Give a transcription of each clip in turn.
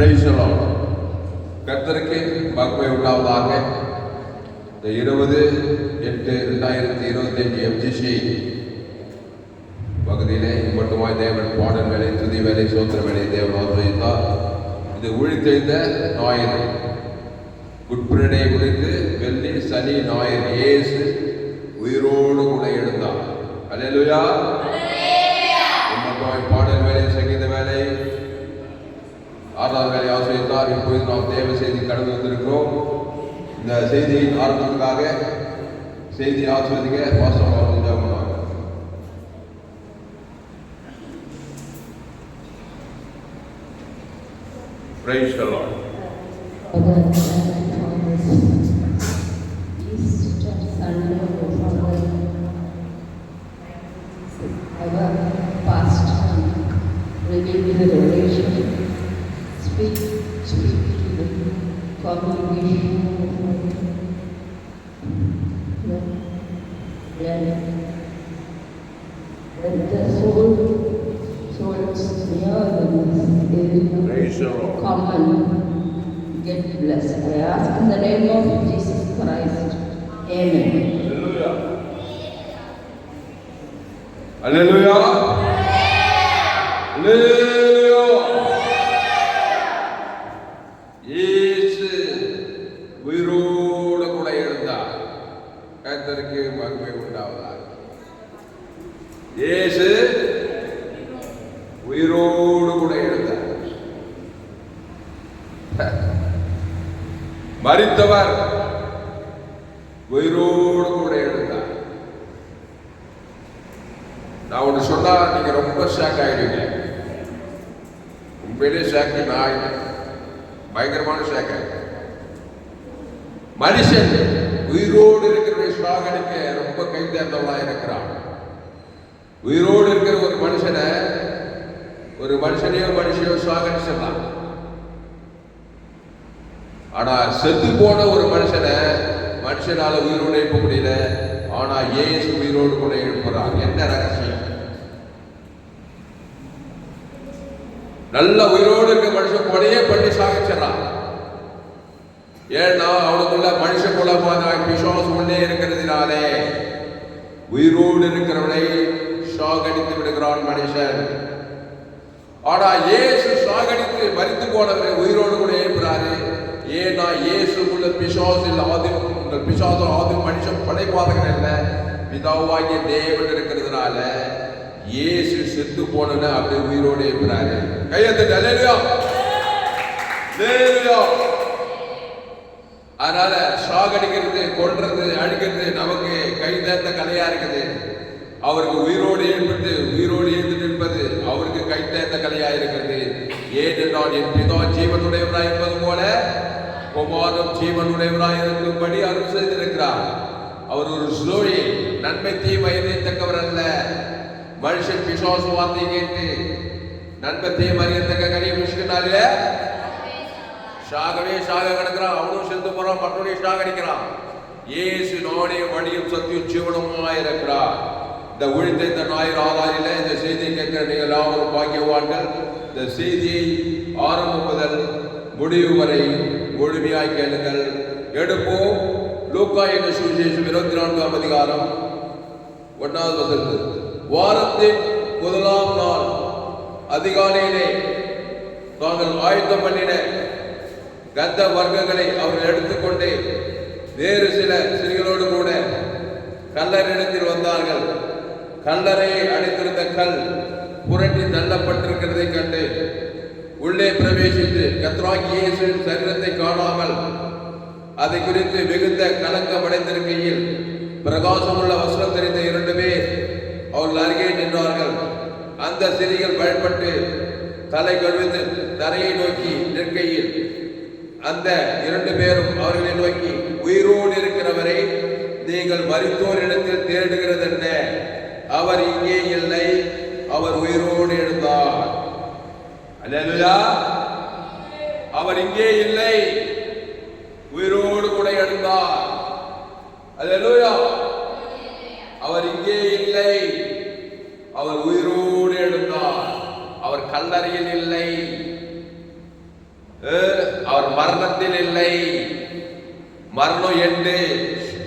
Praise the Lord. கர்த்தருக்கு மகிமை உண்டாவதாக. இந்த 20/8/2025 MGC பகுதியிலே மட்டுமாய் தேவன் பாடல் வேலை, துதி வேலை, சோத்திர வேலை தேவன் ஆசீர்வதித்தார். இது உழித்தெழுந்த ஞாயிறு, குட்பிரடை குறித்து வெள்ளி, சனி, ஞாயிறு இயேசு உயிரோடு கூட எழுந்தார். அல்லேலூயா. மட்டுமாய் பாடல் வேலை, சங்கீத வேலை, ஆறாவது வேலை ஆசிரியத்தார். இப்போது நாம் தேவ செய்தி கடந்து வந்திருக்கிறோம். இந்த செய்தியின் ஆரம்பத்துக்காக செய்தி ஆசிரியக்க வாசம் பண்ணுவாங்க. Praise the Lord. Come and get blessed. I ask in the name of Jesus Christ. Amen. Hallelujah. Hallelujah. இயேசு உயிரோடு கூட எழுந்தார். கர்த்தருக்கு மகிமை உண்டாவதாக. இயேசு உயிரோடு கூட எழுந்தார். மரித்தவர் உயிரோடு கூட எழுந்தார். நான் ஒன்று சொன்னா நீங்க ரொம்ப ஷாக் ஆயிடுவீங்க. உண்மையிலே ஷாக், நான் பயங்கரமான ஷாக் ஆயிடுவேன். மனுஷன் உயிரோடு இருக்கிற ஷாகனுக்கு ரொம்ப கை தேர்ந்தவளா இருக்கிறான். உயிரோடு இருக்கிற ஒரு மனுஷனையோ ஷாகன் சொல்லலாம். ஆனா செத்து போன ஒரு மனுஷனால உயிரோடு எழுப்ப முடியல. ஆனா இயேசு உயிரோடு கூட எழுப்புறார். என்ன ரகசியம்? நல்ல உயிரோடு இருக்க மனுஷன் கொலையே பண்ணி சாகிச்சிடறான். ஏன்னா அவனுக்குள்ள மனுஷ குலமான பிசாசு உள்ளே இருக்கிறதுனாலே உயிரோடு இருக்கிறவனை சாகடித்து விடுகிறான் மனுஷன். ஆனா இயேசு சாகடித்து மரித்து போனவரை உயிரோடு கூட எழுப்புறாரு. ஏன்னா இயேசுக்குள்ள பிசாசில் ஆதி மனுஷன் படைப்பாதகன் அல்ல, பிதாவாகிய தேவன் இருக்கிறதுனால இயேசு செத்து போன அப்படியே உயிரோடு எழுப்புறாரு. கையெழுத்து. அல்லேலூயா. அல்லேலூயா. அதனால சாகடிக்கிறது, கொல்றது, அழிக்கிறது நமக்கு கை தேர்ந்த கலையா இருக்குது. அவருக்கு உயிரோடு எழுப்பிட்டு உயிரோடு எழுந்து நிற்பது அவருக்கு கை தேர்ந்த கலையா இருக்கிறது. ஏனென்றால் என் பிதா ஜீவனுடையவராய் இருப்பது போல குமாரனும் ஜீவனுடையவராய் இருக்கும்படி அருள் செய்திருக்கிறார். அவர் ஒரு ஸ்லோரி, நன்மை தீமை அறியத்தக்கவர் அல்ல. மனுஷன் பிசாசு வார்த்தை கேட்டு நன்மை தீமை அறியத்தக்க கரிய மிஷினால சாக கிடக்கிறான். அவனும் செத்து போறான், மற்றொரு சாகடிக்கிறான். இயேசு நானே வழியும் சத்தியும் ஜீவனமாய் இருக்கிறார். இந்த உழித்த இந்த ஞாயிறு ஆதாரில இந்த செய்தியை கேட்கிற நீங்கள் எல்லாரும் பாக்கியவான்கள். இந்த செய்தியை ஆரம்பம் முதல் முடிவு வரை முழுமையாய் கேளுங்கள். எடுப்போம். லூக்கா என்ற சுவிசேஷம் 24ஆம் அதிகாரம் 1வது வசனம். வாரத்தின் முதலாம் நாள் அதிகாலையிலே தாங்கள் ஆயத்தம் பண்ணின கந்த வர்க்கங்களை அவர்கள் எடுத்துக்கொண்டு வேறு சில ஸ்திரீகளோடு கூட கல்லறையிடத்தில் வந்தார்கள். கல்லறையை அடைத்திருந்த கல் புரட்டி தள்ளப்பட்டிருக்கிறதை கண்டு உள்ளே பிரவேசித்து கர்த்தராகிய இயேசுவின் சரீரத்தை காணாமல் அதை குறித்து மிகுந்த கலக்கம் அடைந்திருக்கையில் பிரகாசமுள்ள வஸ்திரம் தெரிந்த 2 பேர் அவர்கள் அருகே நின்றார்கள். அந்த ஸ்திரீகள் பயப்பட்டு தலை கழுவித்து தரையை நோக்கி நிற்கையில் அந்த 2 பேரும் அவர்களை நோக்கி, உயிரோடு இருக்கிறவரை நீங்கள் மரித்தோர் இடத்தில் தேடுகிறது என்ன? அவர் இங்கே இல்லை, அவர் உயிரோடு எழுந்தார். அல்லேலூயா. அவர் இங்கே இல்லை, உயிரோடு கூட எழுந்தார். அல்லேலூயா. அவர் இங்கே இல்லை, அவர் உயிரோடு எழுந்தார். அவர் கல்லறையில் இல்லை. அவர் மரணத்தில் இல்லை. மரணம் எண்டு.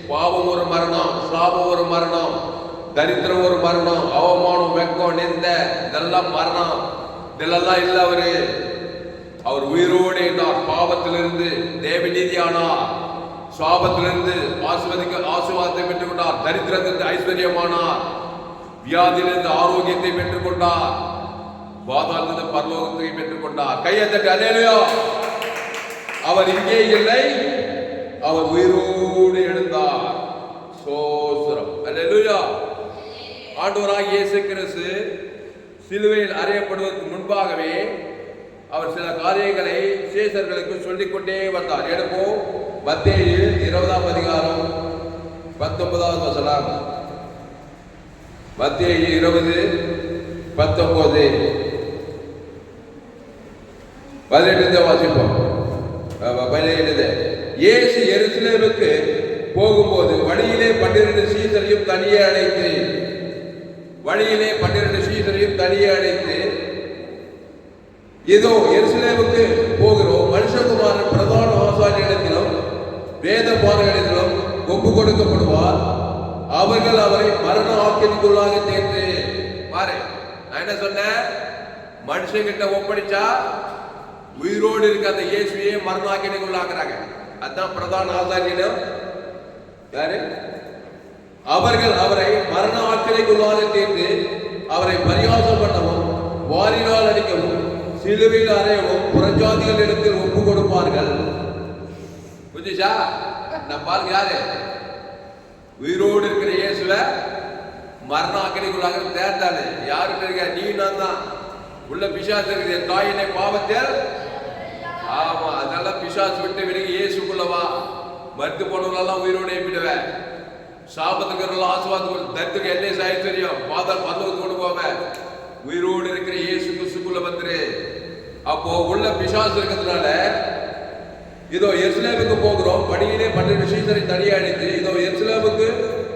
பாவம் ஒரு மரணம், சாபம் ஒரு மரணம், தரித்திரம் ஒரு மரணம், அவமானம், வெக்கம், நிந்த, இதெல்லாம் மரணம். இதெல்லாம் இல்ல. அவர் உயிரோடு இருந்தார். பாவத்திலிருந்து தேவநீதி ஆனார். சாபத்திலிருந்து ஆசீர்வாதத்தை பெற்றுக் கொண்டார். தரித்திரத்திலிருந்து ஐஸ்வர்யமானார். வியாதியிலிருந்து ஆரோக்கியத்தை பெற்றுக் கொண்டார். பாதாளத்திலிருந்து பரலோகத்தை பெற்றுக் கொண்டார். கையை தட்டி அல்லேலூயா. அவர் இங்கே இல்லை, அவர் உயிரோடு எழுந்தார். சோஸ்திரம். அல்லேலூயா. ஆண்டவராகிய இயேசு கிறிஸ்து சிலுவையில் அறையப்படுவதற்கு முன்பாகவே அவர் சில காரியங்களை சீஷர்களுக்கு சொல்லிக் கொண்டே வந்தார். எடுப்போம் மத்தேயு 20ஆம் அதிகாரம் 19ஆவது வசனம். மத்தேயு 20:19 18 வாசிப்போம். 17 இயேசு எருசலேமுக்கு போகும்போது வழியிலே 12 சீஷரையும் தனியே அழைத்து இதோ எருசலேமுக்கு போகிறோம், மனுஷகுமாரன் பிரதான ஆசாரியரிடத்திலும் வேத பாரகரிடத்திலும் ஒப்பு கொடுக்கப்படுவார், அவர்கள் அவரை மரண ஆக்கினைக்குள்ளாக தேர்ந்து. பாரு, நான் என்ன சொன்னேன்? மனுஷங்கிட்ட ஒப்படைச்சா உயிரோடு இருக்க அந்த இயேசுவையே மரண ஆக்கினைக்குள்ளாக்குறாங்க. அதான் பிரதான ஆசாரியனும் யாரு? அவர்கள் அவரை மரண ஆக்கினைக்குள்ளாக தேர்ந்து அவரை பரியாசம் பண்ணவும், வாரினால் அடிக்கவும், சிலுவையில் அறையவும் புறஜாதிகள் இடத்தில் ஒப்பு கொடுப்பார்கள். புரிஞ்சுச்சா? நம்ம பாருங்க, யாரு உயிரோடு இருக்கிற இயேசுவை மரண ஆக்கினைக்குள்ளாக தேர்ந்தாரு. யாருக்கு இருக்க? நீ நான் தான். உள்ள பிசாசு இருக்குது. தாயினை பாவத்தில். ஆமா, அதனால பிசாசு விட்டு விலகி இயேசுக்குள்ளவா. மறுத்து போனவங்களெல்லாம் உயிரோடு எழுப்பிடுவேன். சாபத்துக்கு ஆசுவாதத்துக்கு தத்துக்கு என்ன ஐஸ்வர்யம் பாதாள பரலோகத்துக்கு கொண்டு போவேன். உயிரோடு இருக்கிற இயேசு கிறிஸ்துக்குள்ள வந்துரு. அப்போ உள்ள பிசாசு இருக்கிறதுனால இதோ எருசலேமுக்கு போகிறோம், படியிலே 12 சீஷரை தனியே அழைத்து இதோ எருசலேமுக்கு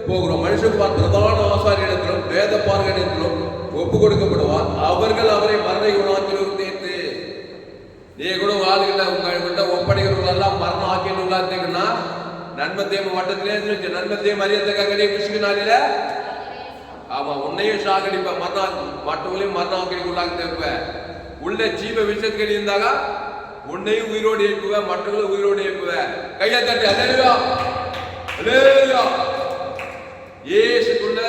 போகிறோம், மனுஷகுமார் பிரதான ஆசாரியரிடத்திலும் வேத பாரகரிடத்திலும் ஒப்பு கொடுக்கப்படுவார், அவர்கள் அவரை மரண குணாக்கிலும் தேர்த்து. நீ கூட ஆளுகிட்ட உங்கள்கிட்ட ஒப்படைக்கிறவங்க எல்லாம் மரண ஆக்கின்னு உள்ளாத்தீங்கன்னா நன்மத்தையும் வட்டத்திலே நன்மத்தையும் அறியத்தக்க விஷயனால ஆமா உன்னையும் சாகடிப்ப மற்றவங்களையும் மரண ஆக்கினைக்கு உள்ளாக தேர்ப்ப. உள்ள ஜீவ விஷயத்துக்கு இருந்தாக உன்னையும் உயிரோடு எழுப்புவ, மற்றவங்களும் உயிரோடு எழுப்புவ. கையை தட்டி அல்லேலூயா, அல்லேலூயா. இயேசுக்குள்ள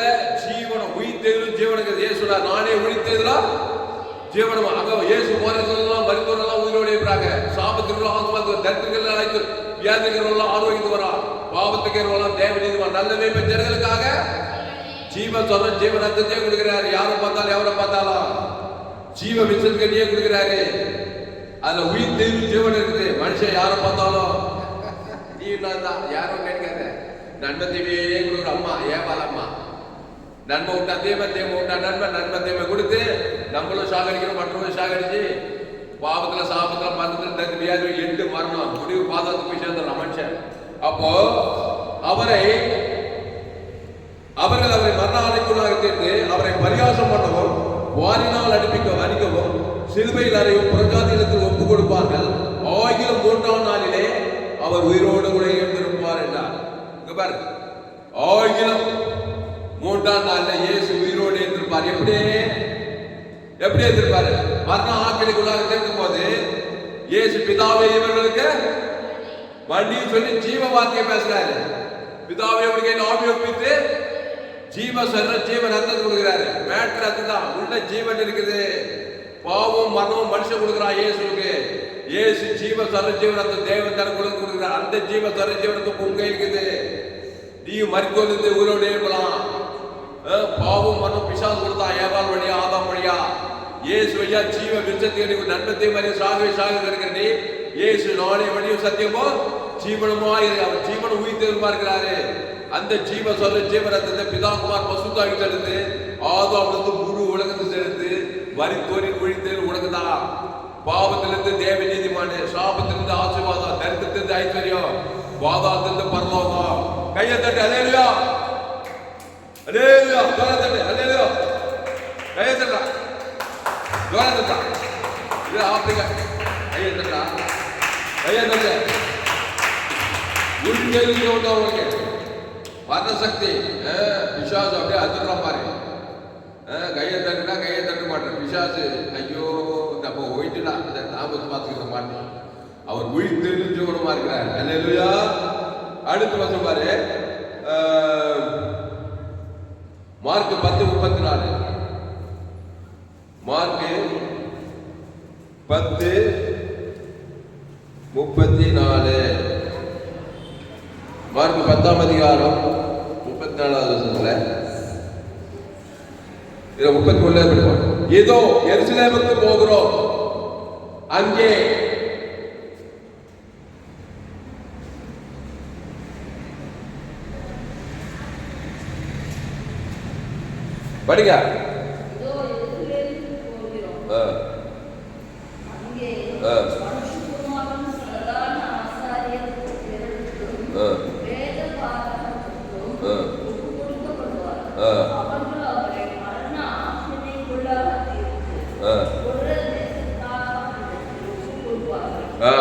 ஜீவனம், உயிர்த்தெழும் ஜீவனுக்கு இயேசுடா நானே உயிர்த்தெழுதலாம் ஜீவனம். அங்க இயேசு போறதெல்லாம் மருத்துவரெல்லாம் உயிரோடு எழுப்புறாங்க. சாபத்திற்கு ஆசுவாதம், தரித்திரங்கள் அழைத்து வியாதிகளெல்லாம் ஆரோக்கியத்து வரா, பாவத்துக்கு தேவநீதி நல்ல வேப்ப ஜனங்களுக்காக ஜீவ சொல்ற ஜீவ ரத்தத்தையே கொடுக்கிறாரு. யாரை பார்த்தாலும் எவரை பார்த்தாலும் ஜீவ விஷயத்துக்கே கொடுக்கிறாரு. அதுல உயிர் தெய்வ ஜீவன் இருக்குது. மனுஷன் யாரை பார்த்தாலும் நீ தான் யாரும் கேட்காத. நன்மை தீமையே கொடுக்குற அம்மா ஏவாள் அம்மா. நன்மை விட்டா தீமை, தீமை விட்டா நன்மை தீமை கொடுத்து நம்மளும் சாகடிக்கிறோம், மற்றவங்களும் சாகடிச்சு பாவத்துல சாபத்துல மரணத்துல தத்து வியாதி 8 மரணம் முடிவு பாதத்துக்கு போய் சேர்ந்துடலாம் மனுஷன். அப்போ அவர்கள் அவரை மரண ஆணைக்குள்ளாக தேர்ந்து அவரை பரியாசம் பண்ணவும், வாரினால் அடிக்கவும், சிலுவையில் அறையும் புறஜாதிகளுக்கு ஒப்பு கொடுப்பார்கள். ஆகிலும் 3ஆம் நாளிலே அவர் உயிரோடு கூட எழுந்திருப்பார் என்றார். இங்க பாரு, ஆகிலும் 3ஆம் நாள்ல இயேசு உயிரோடு எழுந்திருப்பார். எப்படி எழுந்திருப்பாரு? மரண ஆக்கினைக்குள்ளாக தேர்க்கும் போது இயேசு பிதாவே இவர்களுக்கு வண்டி சொல்லி ஜீவ வார்த்தையை பேசுறாரு. பிதாவே இவர்களுக்கு ஆவி ஒப்பித்து ஜீவ சொல்ற ஜீவ ரத்தத்தை கொடுக்கிறாரு. மேட்ரு அதுதான், உள்ள ஜீவன் இருக்குது. பாவம் மரணம் மனுஷன் கொடுக்கிறான் இயேசுக்கு. இயேசு ஜீவ சொல்ற ஜீவ ரத்தம் தேவன் தர கொடுக்கிறார். அந்த ஜீவ சொல்ற ஜீவனத்துக்கு உங்க இருக்குது. நீ மருத்துவ உயிரோடு எழுப்பலாம். பாவம் மரணம் பிசாசு கொடுத்தா ஏவாள் வழியா ஆதாம் வழியா. இயேசு ஐயா ஜீவ விருட்சத்தை நன்மத்தை மாதிரி சாக இருக்கிற நீ இயேசு நானே வழியும் சத்தியமோ ஜீவனமா அவர் ஜீவன உயிர்த்தெழுப்பா இருக்கிறாரு. அந்த ஜீவ சொல்ற ஜீவரத்தை பிதாகுமார் பசுத்தாகி செலுத்து, ஆதாமிலிருந்து முழு உலகத்தை செலுத்து, வரித்தோரி குழித்தேன் உலகதான். பாவத்திலிருந்து தேவ நீதிமான, சாபத்திலிருந்து ஆசீர்வாதம், தரித்திரத்திலிருந்து ஐஸ்வர்யம், பாதாளத்திலிருந்து பரலோகம். கையை தட்டு அல்லேலூயா, அல்லேலூயா, ஜோர தட்டு அல்லேலூயா, கையை தட்டா, ஜோர தட்டா, இது ஆப்பிரிக்கா கையை தட்டா. உள்தெளிஞ்சவங்க மரணசக்தி பிசாசு அப்படியே அதிர்றான் பாரு. கையை தட்டுனா கையை தட்ட மாட்டேன் பிசாசு. ஐயோ நம்ம போயிட்டுனா அந்த தாமத்தை பார்த்துக்கிற மாட்டேன். அவர் உள்தெளிஞ்சவனமா இருக்கிறார். அல்லேலூயா. அடுத்து வசனம் பாரு, மார்க் 10:34. மார்க் 10:34. மார்க் 10ஆம் அதிகாரம் 34வது வசனத்துல 33 படிப்போம். இதோ எருசலேமுக்கு போகிறோம், அங்கே படிங்க.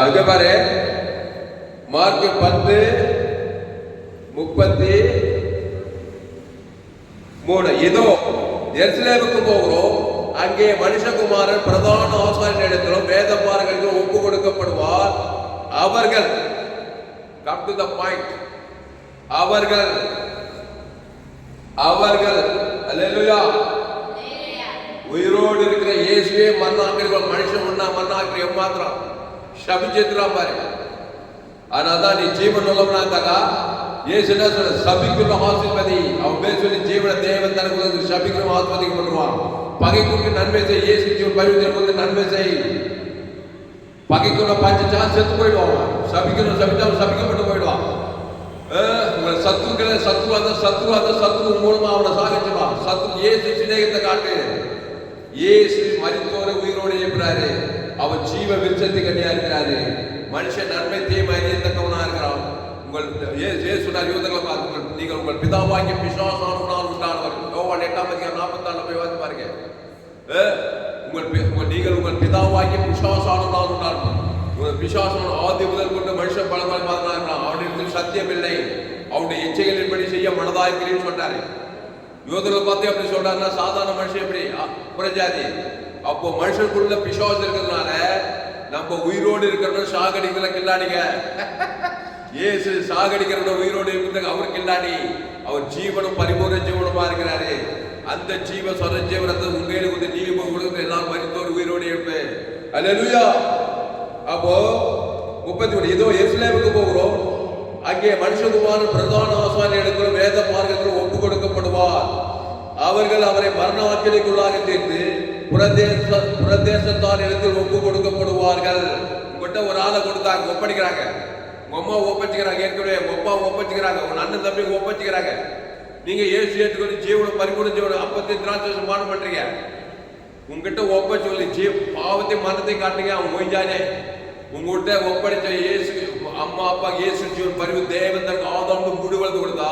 அங்க பாரு, மார்க் 10:33. இதோ எருசலேமுக்கு போகிறோம், அங்கே மனுஷகுமாரன் பிரதான ஆசாரியரிடத்திலும் வேதபாரகர்களுக்கும் ஒப்பு கொடுக்கப்படுவார். அவர்கள் come to the point. அவர்கள் அல்லேலூயா. உயிரோடு இருக்கிற இயேசுவே மரணாக்கிற மனுஷன் மண்ணாக்கிற மாத்திரம் சபிச்சிருக்கிறான் பாரு. அதனால்தான் நீ ஜீவன் உள்ளவனாக இயேசு என்ன சொல்ற, சபிக்கிற ஆசீர்வதி. அவன் பேர் சொல்லி ஜீவன தேவன் தனக்கு சபிக்கிற ஆசீர்வதிக்க பண்ணுவான். பகைக்கு நன்மை செய், இயேசு ஜீவன் பரிவர்த்தனை நன்மை செய். பகைக்குள்ள பஞ்சா செத்து போயிடுவான். சபிக்கணும் சபிச்சா சபிக்கப்பட்டு போயிடுவான். சத்துருக்களை சத்ரு மூலமா அவனை சாகிச்சுவான். சத்ரு இயேசு சிநேகத்தை காட்டு. இயேசு மரித்தோரை உயிரோடு எழுப்புறாரு. அவன் ஜீவ விருட்சத்தை கண்ணியா இருக்கிறாரு. மனுஷன் நன்மை தீமை அறியத்தக்கவனா இருக்கிறான். உங்கள் சொன்னார் யூதர்களை பார்த்து, நீங்கள் உங்கள் பிதாவாகிய பிசாசானால் உண்டானவர். யோவான் 8:44 போய் வந்து பாருங்க. நீங்கள் உங்கள் பிதாவாகிய பிசாசானால் உண்டானவர். உங்கள் பிசாசான ஆதி முதல் கொண்டு மனுஷன் பல பார்க்கலாம். அவனுக்கு சத்தியம் இல்லை, அவனுடைய இச்சைகளின்படி செய்ய மனதாயிருக்கிறேன்னு சொன்னாரு. யூதர்களை பார்த்து அப்படி சொல்றாருன்னா சாதாரண மனுஷன் எப்படி புறஜாதி. அப்போ மனுஷனுக்குள்ள பிசாசு இருக்கிறதுனால நம்ம உயிரோடு இருக்கிற சாகடிக்கிற கில்லாடிங்க. இயேசு சாகடிக்கிற உயிரோடு இருக்கிறது அவர் கில்லாடி. அவர் ஜீவனும் பரிபூர்ண ஜீவனுமா இருக்கிறாரு. அந்த ஜீவ சொர ஜீவனத்தை உண்மையில வந்து நீங்க கொடுக்குற எல்லாம் மரித்தோர் உயிரோடு எழுப்பு. அல்லேலூயா. அப்போ 31. இதோ எருசலேமுக்கு போகிறோம், அங்கே மனுஷகுமாரன் பிரதான ஆசாரியர்களுக்கும் வேத மார்க்கத்திலும் ஒப்பு கொடுக்கப்படுவார். அவர்கள் அவரை மரண ஆக்கினைக்குள்ளாக தீர்த்து புறதேசத்தார் இடத்தில் ஒப்பு கொடுக்கப்படுவார்கள். உங்கள்கிட்ட ஒரு ஆளை கொடுத்தாங்க, ஒப்படைக்கிறாங்க. உங்க அம்மா ஒப்பச்சுக்கிறாங்க, ஏற்கனவே உங்க அப்பா ஒப்பச்சுக்கிறாங்க, உங்க அண்ணன் தம்பி ஒப்பச்சுக்கிறாங்க. நீங்க ஏசு ஏற்றுக்கொண்டு ஜீவனை பரிபூர்ண ஜீவனை 50 திராட்சை மானம் பண்றீங்க. உங்ககிட்ட ஒப்பச்சு சொல்லி பாவத்தை மரணத்தை காட்டுங்க. அவன் மொய்ஞ்சானே உங்கள்கிட்ட ஒப்படைச்ச இயேசு அம்மா அப்பா இயேசு ஜீவன் பரிவு தேவன் ஆதாமுக்கு முடிவெடுத்து கொடுத்தா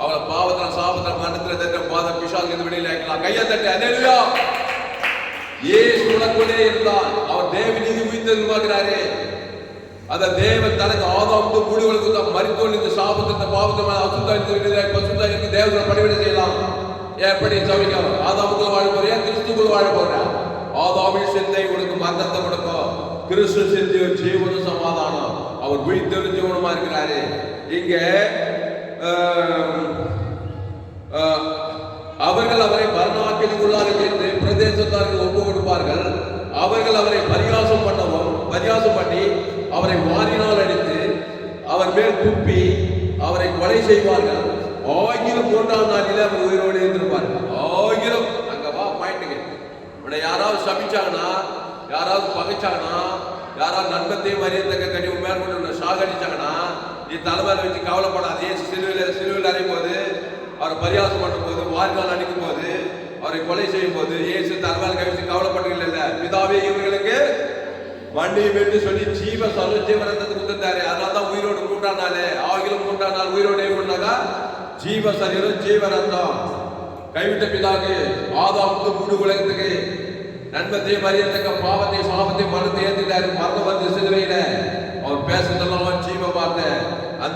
அவளை பாவத்துல சாபத்துல மரணத்துல தட்ட பாத பிசாசுக்கு வெளியில ஆக்கலாம். கையை தட்டி அல்லேலூயா. இயேசு உனக்குள்ளே இருந்தால் அவர் தேவ நீதி உயிர்த்தெழு பார்க்கிறாரு. அந்த தேவன் தனக்கு ஆதாமுக்கு முடிவெடுத்து கொடுத்தா மரித்தோல் இந்த சாபத்தை பாவத்தை அசுத்தாயிருக்கு தேவனை பணிவிடை செய்யலாம். எப்படி சமைக்கலாம்? ஆதாமுக்குள்ள வாழ போறியா, கிறிஸ்துக்குள்ள வாழ போறியா? ஆதாமின் சிந்தை உனக்கு மரணத்தை கொடுக்கும், கிறிஸ்து சிந்தை ஜீவன சமாதானம். அவர் உயிர்த்தெழு ஜீவனமா இருக்கிறாரு. இங்க அவர்கள் அவரை மரணாக்கினைக்குள்ளாக தீர்த்து பிரதேசத்தாருக்கு ஒப்பு கொடுப்பார்கள். அவர்கள் அவரை பரிகாசம் பண்ணி அவரை வாரினால் அடித்து அவர் மேல் துப்பி அவரை கொலை செய்வார்கள். ஆகிலும் 3ஆம் நாளிலே அவர் உயிரோடு இருந்திருப்பார். ஆகிலும் அங்க வா பாயிண்ட்டுங்க. உன்னை யாராவது சபிச்சாங்கன்னா, யாராவது பகைச்சாங்கன்னா, யாராவது நன்மத்தையும் மரியத்தக்க கனி மேல கொண்டு சாகடிச்சாங்கன்னா நீ தலைமையில வச்சு கவலைப்படாதே. சிலுவையில் அறையும் போது, அவர் பரியாசம் பண்ணும் போது, வாரினால் அடிக்கும் போது, அவரை கொலை செய்யும் போது இயேசு தலைமையில கழிச்சு கவலைப்பட்டு இல்லை. பிதாவே இவர்களுக்கு மண்டியும் என்று சொல்லி ஜீவ சொல்ல ஜீவனத்தை கொடுத்தாரு. அதனால தான் உயிரோடு 3ஆம் நாள் ஆகிலும் 3ஆம் நாள் உயிரோடு ஏற்பட்டாக்கா ஜீவ சரீரம் ஜீவனத்தம். கைவிட்ட பிதாக்கு ஆதாமுக்கு முழு உலகத்துக்கு நன்மத்தையும் மரியத்தக்க பாவத்தை சாபத்தை மரணத்தை ஏற்றிட்டாரு. மரணம் வந்து சிலுவையில அவர்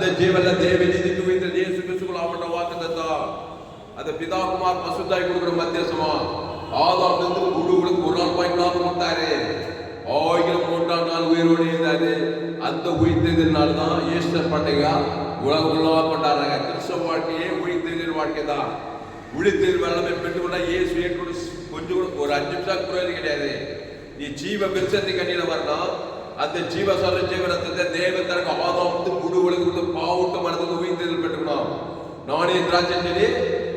அந்த ஜீவன்ல தேவ நீதிக்கு உயிர்த்த இயேசு கிறிஸ்துக்குள் அவட்ட வாக்குத்தத்தம் அந்த பிதா குமார் பசுத்தாய் கொடுக்குற மத்தியசமா ஆதாம் இருந்து முழுவதுக்கு ஒரு நாள் பாய்க்காம கொடுத்தாரு. 1003ஆம் நாள் உயிரோடு இருந்தாரு. அந்த உயிர்த்தெழுதல்னால தான் ஈஸ்டர் பண்டிகை உலகம் ஃபுல்லாக கொண்டாடுறாங்க. கிறிஸ்தவ வாழ்க்கையே உயிர்த்தெழுதல் வாழ்க்கை தான். உயிர்த்தெழுதல் வெள்ளமே பெற்றுக்கொண்டா இயேசு கொஞ்சம் கூட ஒரு 5 நிமிஷம் குறையாது கிடையாது. நீ ஜீவ பெருசத்தி கண்ணியில வரணும். அந்த ஜீவ சொல்ல ஜீவனத்தை தேவன் தனக்கு ஆதாம் முழு உலகத்துக்கு பாவூட்ட மனத்துக்கு உயிர்த்தெழுதல் பெற்றுக்கணும். நானே திராட்சை செடி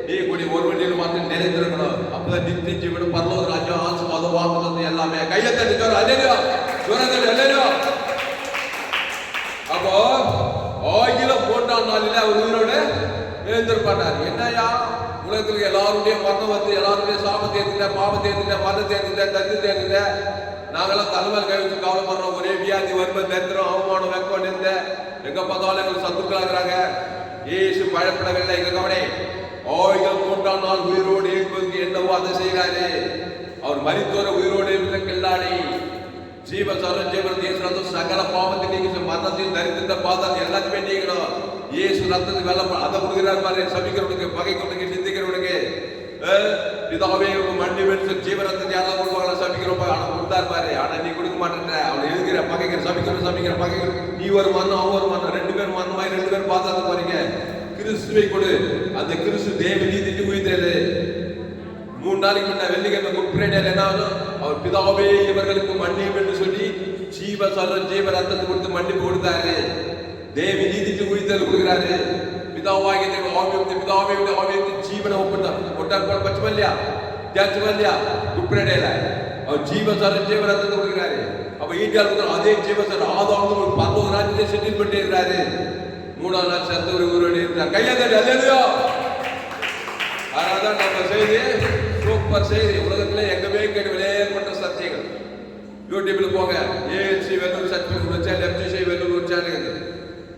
நீ கூடி ஒரு வண்டியில் மாற்றம் நிறைந்திருக்கணும். அப்பதான் நித்திய ஜீவனும் பரலோக ராஜ்யம் ஆசீர்வாதம் வாக்குத்தத்தம் எல்லாமே கையை தட்டி சொல்ற அல்லேலூயா சொல்றது அல்லேலூயா. அப்போ 1003ஆம் நாளில அவர் உயிரோடு எழுந்திருப்பார். என்னையா உலகத்துக்கு எல்லாருடைய மரணம் வந்து எல்லாருடைய சாபத்தை ஏற்றிட்ட பாவத்தை ஏற்றிட்ட மரணத்தை ஏற்றிட்ட தத்து ஏற்றிட்ட நாங்கெல்லாம் தலைமையில் கை வச்சு கவலைப்படுறோம். ஒரே வியாதி வறுமை தரித்திரம் அவமானம் வெக்கம் நின்ற எங்க பார்த்தாலும் எங்களுக்கு சத்துக்களாகிறாங்க. இயேசு பழப்படவில்லை. எங்க கவனே 1003ஆம் நாள் உயிரோடு எழுப்பதற்கு என்னவோ அதை செய்கிறாரு. அவர் மரித்தோர உயிரோடு இருந்த கில்லாடி ஜீவ சர ஜீவன் சகல பாவத்தை நீங்க மரணத்தையும் தரித்திர பாதாத்தை எல்லாத்தையுமே நீக்கணும். இயேசு ரத்தத்துக்கு வெள்ள அதை கொடுக்கிறார் பாரு. சபிக்கிறவனுக்கு பகை கொண்டு நிந்திக்கிறவனுக்கு பிதாவே மண்ணி வெடிச்சு ஜீவனத்தை யாராவது கொடுப்பாங்களா சபிக்கிறோம். ஆனா கொடுத்தார் பாரு. ஆனா நீ கொடுக்க மாட்டேன்ற அவனை எழுதுகிற பகைக்கிற சபிக்கிற பகைக்கிற நீ ஒரு மரணம் அவன் ஒரு மரணம் 2 பேர் மரணமாய் 2 பேர் பாதாத போறீங்க. கிறிஸ்துவை கொடு. அந்த கிறிஸ்து தேவ நீதிக்கு உயிர்த்தெழு. 3 நாளைக்கு முன்ன வெள்ளிக்கிழமை குட்பிரேடியில் என்ன ஆகும்? அவர் பிதாவே இவர்களுக்கு மன்னியும் என்று சொல்லி ஜீவ சொல்ற ஜீவ ரத்தத்தை கொடுத்து மன்னிப்பு கொடுத்தாரு. தேவி நீதிக்கு உயிர்த்தெழு கொடுக்கிறாரு. பிதாவாகிய தேவ ஆவியத்தை பிதாவே ஆவியத்தை ஜீவனை ஒட்டார் பச்சமல்லையா ஜாச்சமல்லையா குட்பிரேடியில் அவர் ஜீவ சொல்ற ஜீவ ரத்தத்தை கொடுக்கிறாரு. அப்ப ஈட்டியால் அதே ஜீவ சொல்ற ஆதாம் ஒரு 19 நாட்களே செட்டில் பண்ணி இருக்கிறாரு. 3ஆம் நாள் சத்து ஒரு உயிரோடு இருக்கிறார். கையாதடி அல்லேலூயா. அதனால்தான் நம்ம செய்தி சூப்பர் செய்தி. உலகத்திலே எங்கவே கேட்டு விளையாடப்பட்ட சத்தியங்கள். யூடியூப்ல போங்க. ஏஎல்சி வெல்லூர் சர்டிபிகேட் வச்சா எஃப்ஜிசி வெல்லூர் வச்சானுங்க.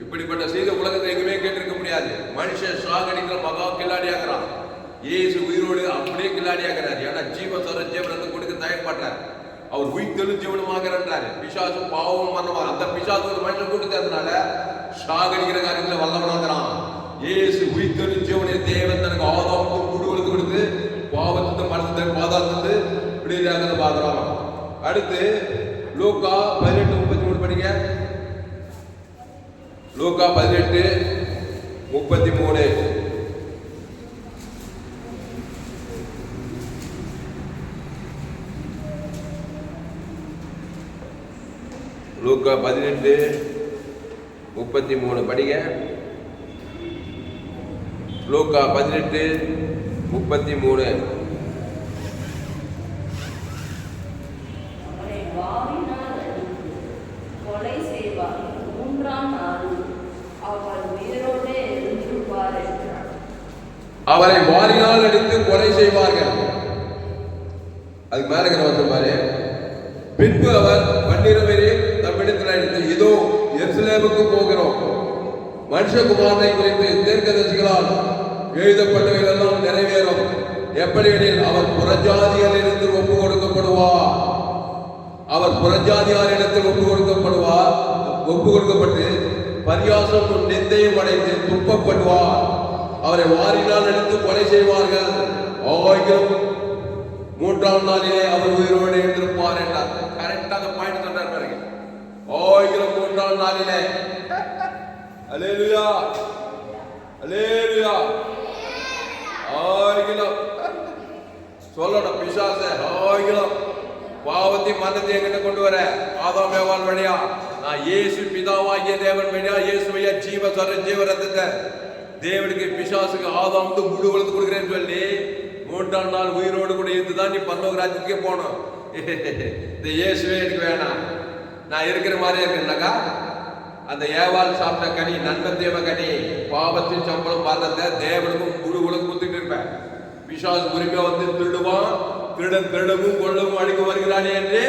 இப்படிப்பட்ட செய்தி உலகத்தில் எங்கவே கேட்டிருக்க முடியாது. மனுஷன் சாகடிக்கிற மகா கில்லாடியாகிறான். இயேசு உயிரோடு அப்படியே கில்லாடியாகிறார். ஏன்னா ஜீவ சர ஜீவனத்தை கொடுக்க தயங்கப்படுறார். அவர் உயிர்த்தெழும் ஜீவனமாகிறார். பிசாசு பாவம் மரணமா அந்த பிசாசு ஒரு மனுஷன் கொடுத்ததுனால சாகடிக்கிற காரியத்தில் வல்லவனாகிறான். இயேசு உயிர்த்தெழும் ஜீவனை தேவன் தனக்கு ஆதாம் முழுவதுக்கு கொடுத்து பாவத்தை மரணத்தை பாதாளத்தை விடுதலையாகிறத பார்க்கிறோம். அடுத்து லூக்கா 18:33 படிங்க. லூக்கா 18:33. லூக்கா 18:33 படிங்க. லூக்கா 18:33. அவரை வாரினால் அடித்து கொலை செய்வார்கள். அதுக்கு மேல பாரு. பின்பு அவர் 12 பேரை தம்மிடத்தில் அடித்து இதோ எருசலேமுக்கு போகிறோம். மனுஷகுமாரனை குறித்து தீர்க்கதரிசிகளால் எழுதப்பட்டவைகள் எல்லாம் நிறைவேறும். எப்படி எனில் அவர் புறஜாதியாரிடத்தில் ஒப்பு கொடுக்கப்படுவார். அவர் புறஜாதியாரிடத்தில் ஒப்பு கொடுக்கப்பட்டு பரியாசம் நிந்தையும் அடைந்து துப்பப்படுவார். அவரை வாரினால் எடுத்து கொலை செய்வார்கள். 1003ஆம் நாளிலே அவர் உயிரோடு எழுந்திருப்பார் என்றார். கரெக்டாக பாயிண்ட் சொன்னார் பாருங்க. 1003ஆம் நாளிலே அல்லேலூயா அல்லேலூயா. 1000 சொல்லணும் பிசாச 1000 பாவத்தை மரணத்தை எங்கிட்ட கொண்டு வர ஆதாம் ஏவாள் வழியா நான் இயேசு பிதாவாகிய தேவன் வழியா இயேசுவையா ஜீவ சொல்ற ஜீவ ரத்தத்தை தேவனுக்கு பிசாசுக்கு ஆதாம் முழு வளர்த்து கொடுக்குறேன்னு சொல்லி 3ஆம் நாள் உயிரோடு கூட இருந்துதான் நீ பரலோக ராஜ்யத்துக்கே போனோம். இந்த இயேசுவே எனக்கு வேணாம். நான் இருக்கிற மாதிரியே இருக்கேன்னாக்கா அந்த ஏவாள் சாப்பிட்ட கனி நன்மத்தேவ கனி பாவத்தின் சம்பளம் மரணத்தை தேவனுக்கும் முழு உலகம் கொடுத்துட்டு இருப்பேன். பிசாசு உரிமையா வந்து திருடுவான். திருடவும் கொள்ளவும் அழிக்க வருகிறானே என்று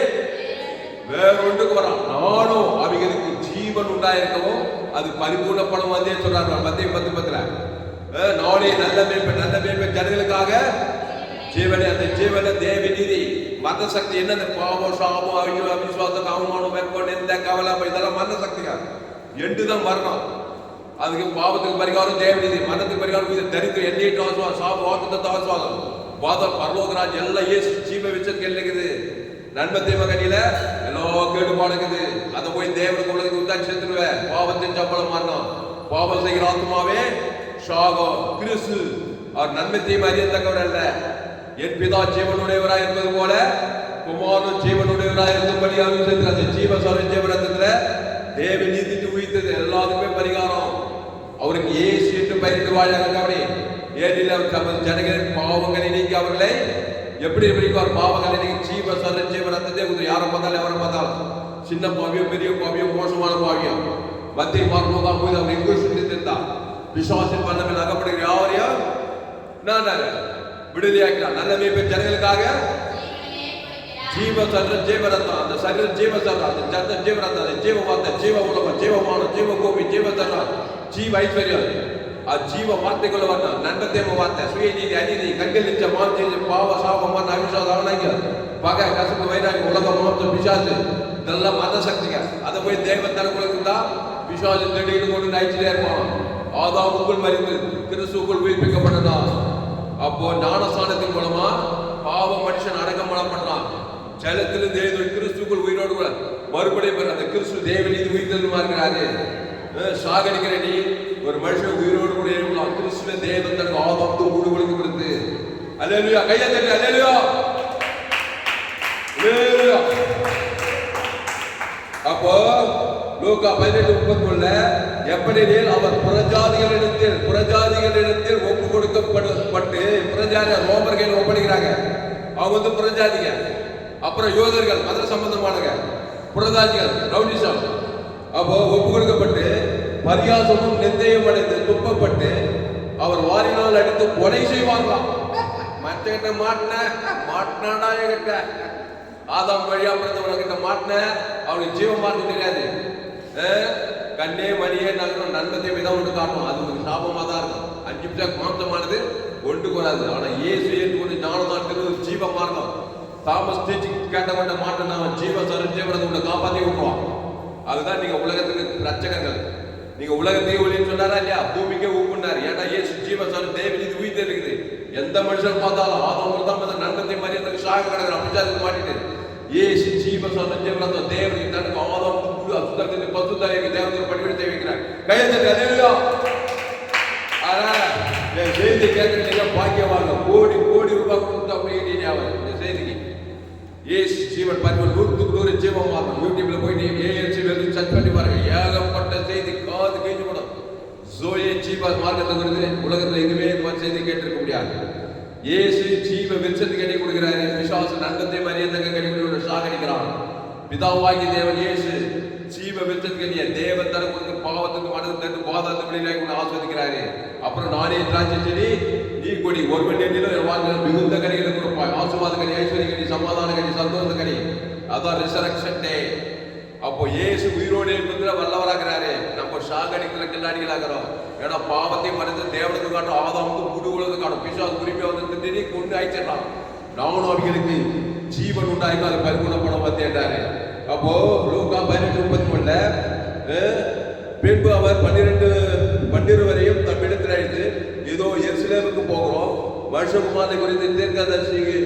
வேற ஒன்றுக்கு வரான். நானும் அவைகளுக்கு ஜீவன் உண்டாயிருக்கவும் அது பரிபூர்ணப்படும் வந்தே சொல்றாங்க. மத்திய 10:10 நானே நல்ல மேய்ப்ப ஜனங்களுக்காக ஜீவனை அந்த ஜீவனை தேவ நீதி மத சக்தி என்ன பாவம் சாபம் அவிசுவாசம் அவமானம் வெப்பம் எந்த கவலை இதெல்லாம் மத சக்தியா என்றுதான் வரணும். அதுக்கு பாவத்துக்கு பரிகாரம் தேவநீதி, மரணத்துக்கு பரிகாரம் தரித்திரம், எண்ணெயிட்டு ஆசுவாதம், சாப வாக்குத்தத்த ஆசுவாதம், பாதம் பரலோகராஜ் எல்லாம் இயேசு ஜீவ விச்சத்துக்கு இருக்குது. நன்மை தீமை கனியில எல்லாம் கேடுபாடு இருக்குது. அதை போய் தேவனுக்கு உலகத்துக்கு உண்டாக்கி செத்துருவேன். பாவத்தின் சம்பளம் மாறணும். பாவம் செய்கிற ஆத்மாவே சாகம். கிறிஸ்து அவர் நன்மை தீமை அறியத்தக்கவர் அல்ல. என் பிதா ஜீவனுடையவராய் இருப்பது போல குமாரனும் ஜீவனுடையவராய் இருந்தபடி அந்த ஜீவ ஜீவரத்துல தேவ நீதிக்கு உயிர்த்தது எல்லாத்துக்குமே பரிகாரம். அவருக்கு இயேசு என்று பெயரிட்டு வாழாங்க. கவனி, ஏனில் அவர் தமது ஜனங்களின் பாவங்களை நீக்கி அவர்களை எப்படி பிடிப்பார்? பாவங்களை நீக்கி ஜீவ ஜீவரத்தை யாரை பார்த்தாலும் எவரை பார்த்தாலும் சின்ன பாவியம், பெரிய பாவியம், மோசமான பாவியம் மத்திய பார்க்கணும் போது அவர் எங்கே சிந்தித்திருந்தார். விசுவாசம் பண்ணவில் அகப்படுகிற யாரையும் நான் விடுதலையாக்கிறார். நல்ல மீட்பு ஜனங்களுக்காக ஜீவ ஜீவரத்தம், அந்த சரீர ஜீவ அந்த ஜந்த ஜீவரத்தம், அந்த ஜீவ வார்த்தை, ஜீவ உலகம், ஜீவமானம், ஜீவ கோபி, ஜீவ ஜீவ ஐஸ்வர்யம், ஜீவ வார்த்தைக்குள்ள வரணும். நன்மத்தேம வார்த்தை, சுயநீதி, அநீதி, கண்களிச்ச மாஞ்சு, பாவ சாபமான அவிசுவாசம், அவனாங்க பகை, கசப்பு, வைராகி, உலகம், மாம்சம், பிசாசு, இதெல்லாம் மத சக்திங்க. அதை போய் தேவன் தனக்குள்ள தான் பிசாசு தேடிட்டு கொண்டு நைச்சிலே இருப்பான். ஆதாமுக்குள் மறித்து கிறிஸ்துக்குள் உயிர்ப்பிக்கப்பட்டதான். அப்போ ஞானஸ்தானத்தின் மூலமா பாவ மனுஷன் அடக்கம் பண்ணப்படுறான். ஜலத்திலிருந்து கிறிஸ்துக்குள் உயிரோடு கூட மறுபடியும் அந்த கிறிஸ்து தேவநீதி உயிர்த்தெழுமா இருக்கிறாரு. சாகடிக்கிற நீ ஒரு மனுஷன் உயிரோடு கூட இருக்கலாம். கிறிஸ்துவ தேவன் தனக்கு ஆதாமுக்கு ஊடு கொடுத்து கொடுத்து அல்லேலூயா கையை தட்டி அல்லேலூயா அல்லேலூயா. அப்போ லூக்கா 18:31 எப்படி அவர் புறஜாதிகளிடத்தில் ஒப்பு கொடுக்கப்பட்டு புறஜாதி ரோமர்கள் ஒப்படைக்கிறாங்க. அவங்க புறஜாதிக, அப்புறம் யோதர்கள் மத சம்பந்தமானங்க, புறஜாதிகள் ரவுடிசம். அப்போ ஒப்பு கொடுக்கப்பட்டு பரியாசமும் நிந்தையும் அடைந்து துப்பப்பட்டு அவர் வாரினால் அடித்து கொலை செய்வாங்களாம். மற்ற மாட்டினாடா என்கிட்ட ஆதாம் வழியா பிறந்தவன்கிட்ட மாட்டின அவனுக்கு ஜீவன் மார்க்கம் தெரியாது. கண்ணே மணியே நகரம் நன்மத்தையுமே தான் ஒன்று காட்டும். அது ஒரு சாபமாக தான் இருக்கும். 5 நிமிஷம் மாம்சமானது ஒன்றுக்கு வராது. ஆனால் ஏசு ஏற்று ஞானமானது ஒரு ஜீவ மார்க்கம். தாமஸ் டீச்சி கேட்டவன்ட மாட்டேன் அவன் ஜீவ ஜீவனத்தை உன்னை காப்பாற்றி விட்டுருவான். அதுதான் நீங்க உலகத்துக்கு ரட்சகர்கள். நீங்க உலகத்தையே ஒளின்னு சொன்னாரா இல்லையா? பூமிக்கே ஊப்புனாரு. ஏன்னா ஏசு ஜீவ தேவநீதி உயிர்த்து இருக்குது. எந்த மனுஷன் பார்த்தாலும் ஆதாம் தான் நன்மத்தை மரியாதைக்கு சாக கிடக்குற அப்படிச்சாதுக்கு மாட்டிட்டு ஏசு ஜீவ ஜீவனத்தை தேவனுக்கு தனக்கு ஆதாம் அசுத்தத்தை பசுத்தாரிக்கு தேவனுக்கு படிவிட்டு வைக்கிறாங்க. கையெழுத்து அல்லேலூயா. ஆனா என் செய்தி கேட்கறீங்க பாக்கியவாங்க. கோடி கோடி ரூபாய் கொடுத்து அப்படியே இந்த செய்திக்கு ஏசு ஜீவன் பரிவன் 100 ஜீவம் மாறும். யூடியூப்ல போயிட்டு ஏஎல்சி வெறும் சர்ச் பண்ணி பாருங்க. ஏகப்பட்ட செய்தி காது கேட்டு போடும். ஜோயே ஜீவ மார்க்கத்தை குறித்து உலகத்துல எதுவுமே இந்த மாதிரி செய்தி கேட்டிருக்க முடியாது. ஏசு ஜீவ விருட்சத்துக்கு கனி கொடுக்கிறாரு. விசுவாச நன்மத்தை மரியாதைக்கு கனி கொடுக்கிற சாகடிக்கிறான். பிதாவாகி தேவன் இயேசு ஜீவ விருட்சத்துக்கு கனிய தேவன் தர கொடுத்து பாவத்துக்கு மனது தந்து பாதாளத்து வெளியில கூட ஆஸ்வதிக்கிறாரு. அப்புறம் நானே திராட்சை செடி நீ கொடி ஒரு மணி நேரம் மிகுந்த கனிகளை கொடுப்பாய். ஆசுவாத கனி, ஐஸ்வர்ய கனி, சமாதான கனி, சந்தோஷ கனி. அதான் ரிசரக்ஷன் டே. அப்போ இயேசு உயிரோடு இருக்கிற வல்லவராகிறாரு. நம்ம சாகடிக்கிற கில்லாடிகளாகிறோம். ஏன்னா பாவத்தை மறைந்து தேவனுக்கு காட்டும், ஆதாமுக்கு முழு உலகம் காட்டும். பிசாசு குறிப்பா வந்து திடீர்னு கொண்டு ஆயிடுச்சிடலாம். நானும் அவங்களுக்கு ஜீவன் உண்டாயினா அது பரிபூர்ணப்படம் வந்தேன்டாரு. அப்போ லூக்கா 18:31 பின்பு அவர் 12 வரையும் தம்மிடத்தில் அழைத்து ஏதோ எருசலேமுக்கு போகிறோம், மனுஷகுமாரனை குறித்து தீர்க்கதரிசிக்கு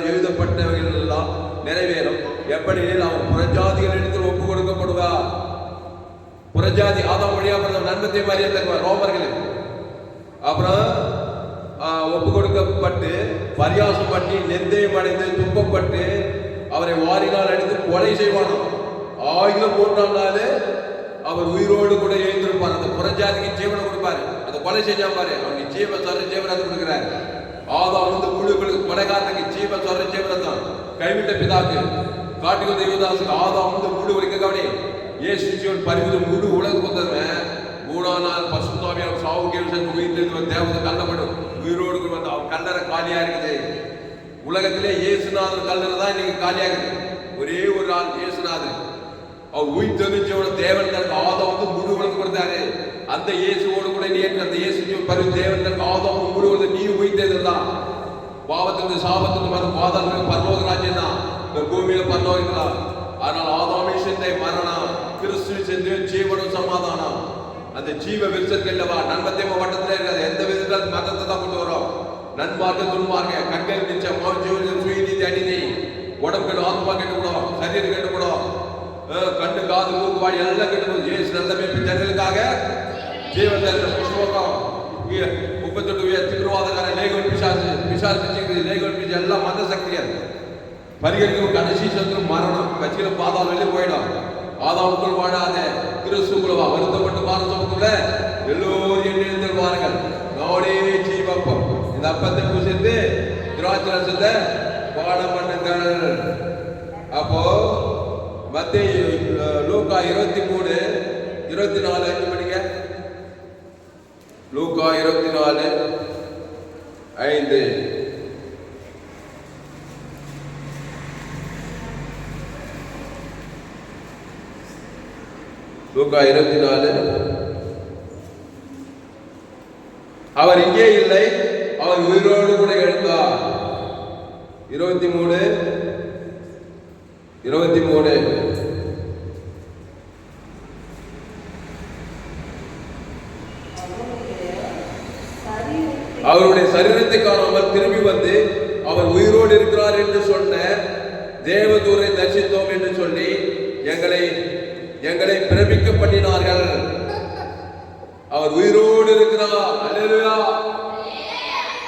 எழுதப்பட்டவைகள் எல்லாம் நிறைவேறும். எப்படி அவர் புறஜாதிகளிடத்தில் ஒப்பு கொடுக்கப்படுவார். புறஜாதி ஆதாம் வழியா பிறந்த நன்மத்தை மரியாதை ரோமர்களுக்கு அப்புறம் ஒப்பு கொடுக்கப்பட்டு பரியாசம் பண்ணி நெந்தையும் அடைந்து துன்பப்பட்டு அவரை வாரினால் அடித்து கொலை செய்வானோ. 1003ஆம் நாள் அவர் உயிரோடு கூட எழுந்திருப்பார். அந்த புறஜாதிக்கு ஜீவனை கொடுப்பாரு. அந்த கொலை செஞ்சா பாரு, அவனுக்கு ஜீவனை கொடுக்கிறாரு. ஆதாம் முழு கொலைகாரனுக்கு ஜீவனத்தான் கைவிட்ட பிதாக்கு காட்டி வந்த யூதாசுக்கு ஆதாம் முழு வரைக்கும் கவனி. ஏசு ஜீவன் பரிவு முழு உலகம் வந்தவன் 3ஆம் நாள் பசுத்தாவியான சாவுக்கு உயிர் தேவதை கல்லப்படும். உயிரோடு வந்து அவன் கல்லறை காலியா இருக்குது. உலகத்திலே இயேசுநாதர் கல்லறை தான் இன்னைக்கு காலியாகுது. ஒரே ஒரு ஆள் இயேசுநாதர். அவர் உயிர் தெரிஞ்சவன தேவன் தனக்கு ஆதாம் முழு உலகம் கொடுத்தாரு. அந்த இயேசுவோடு கூட நீ அந்த இயேசு பரிவு தேவன் தனக்கு ஆதாம் முழு உலகம் நீ உயிர்த்ததுதான். பாவத்திலிருந்து சாபத்திலிருந்து மத பாதாள பரலோக ராஜ்யம் தான் இந்த பூமியில பரலோகிக்கலாம். ஆனால் ஆதாமி சிந்தை மரணம், கிறிஸ்து சிந்தை ஜீவனும் சமாதானம். அந்த ஜீவ விருட்சத்துக்கு இல்லவா நன்மத்தை வட்டத்துல இருக்காது. எந்த விதத்துல மதத்தை தான் கொண்டு வரும். நன்மார்க்க துன்மார்க்க கண்கள் நிச்சயம் ஜீவன் சுயநீதி அநீதி உடம்பு கெடும் ஆத்மா கெட்டுக்கூடும் சரீரம் கெட்டுக்கூடும் கண்ணு காது மூக்கு வாய் எல்லாம் கெட்டுக்கூடும். ஏசு நல்ல மேய்ப்பன் ஜனங்களுக்காக ஜீவன் புஷ்பகம் 38 தீவிரவாதக்கார லேகோல் பிசாசு பிச்சுக்குது. லேகோல் பிச்சு எல்லாம் மந்த சக்திகள் பரிகரிக்கும். கடைசி சத்துரு மரணம் கட்சியில பாதாள வெளியே போயிடும். ஆதாமுக்குள் வாழாத கிறிஸ்துக்குள்ளவா வருத்தப்பட்டு பாரசமுக்குள்ள எல்லோரும் எண்ணெய் வாருங்கள். நானே ஜீவப்பம். இந்த அப்பத்தை பூசித்து திராட்சை ரசத்தை பாடம் பண்ணுங்கள். அப்போ மத்தேயு லூக்கா 23:24 5 படிங்க. லூக்கா 24:5 லூக்கா 24 அவர் இங்கே இல்லை, அவர் உயிரோடு கூட எழுந்தார். 23 அவருடைய சரீரத்தை காணாமல் திரும்பி வந்து அவர் உயிரோடு இருக்கிறார் என்று சொன்ன தேவதூரை தரிசித்தோம் என்று சொல்லி எங்களை பிரமிக்க பண்ணினார்கள். அவர் உயிரோடு இருக்கிறார். அல்லேலூயா.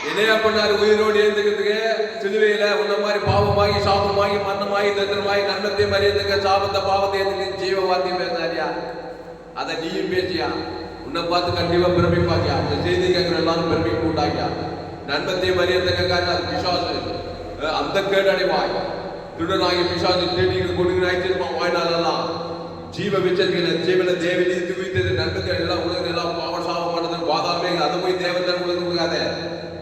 என்னையா பண்ணாரு உயிரோடு எழுந்துக்கிறதுக்கு? சிலுவையில உன்ன மாதிரி பாவமாகி சாபமாகி மரணமாகி தத்திரமாகி நன்மத்தை மறியதுக்கு சாபத்தை பாவத்தை எதுக்கு ஜீவ வார்த்தையும் பேசாரியா? அதை நீயும் பேசியா? உன்னை பார்த்து கண்டிப்பா பிரமிப்பாக்கியா? அந்த செய்தி கேட்கிற எல்லாரும் பிரமிப்பு உண்டாக்கியா? நன்மத்தை மறியதுக்கு அது பிசாசு அந்த கேடடைவாய் திருடனாகி பிசாசு தேடி கொடுங்க ஆயிடுச்சிருப்பான் வாய்நாளெல்லாம் ஜீவ விச்சரிக்கல ஜீவன தேவனி துவித்தது நன்மத்தை எல்லாம் உலகம் எல்லாம் பாவ சாபம் பண்ணது வாதாமே அதை போய் தேவத்தன் உலகம் கொடுக்காத.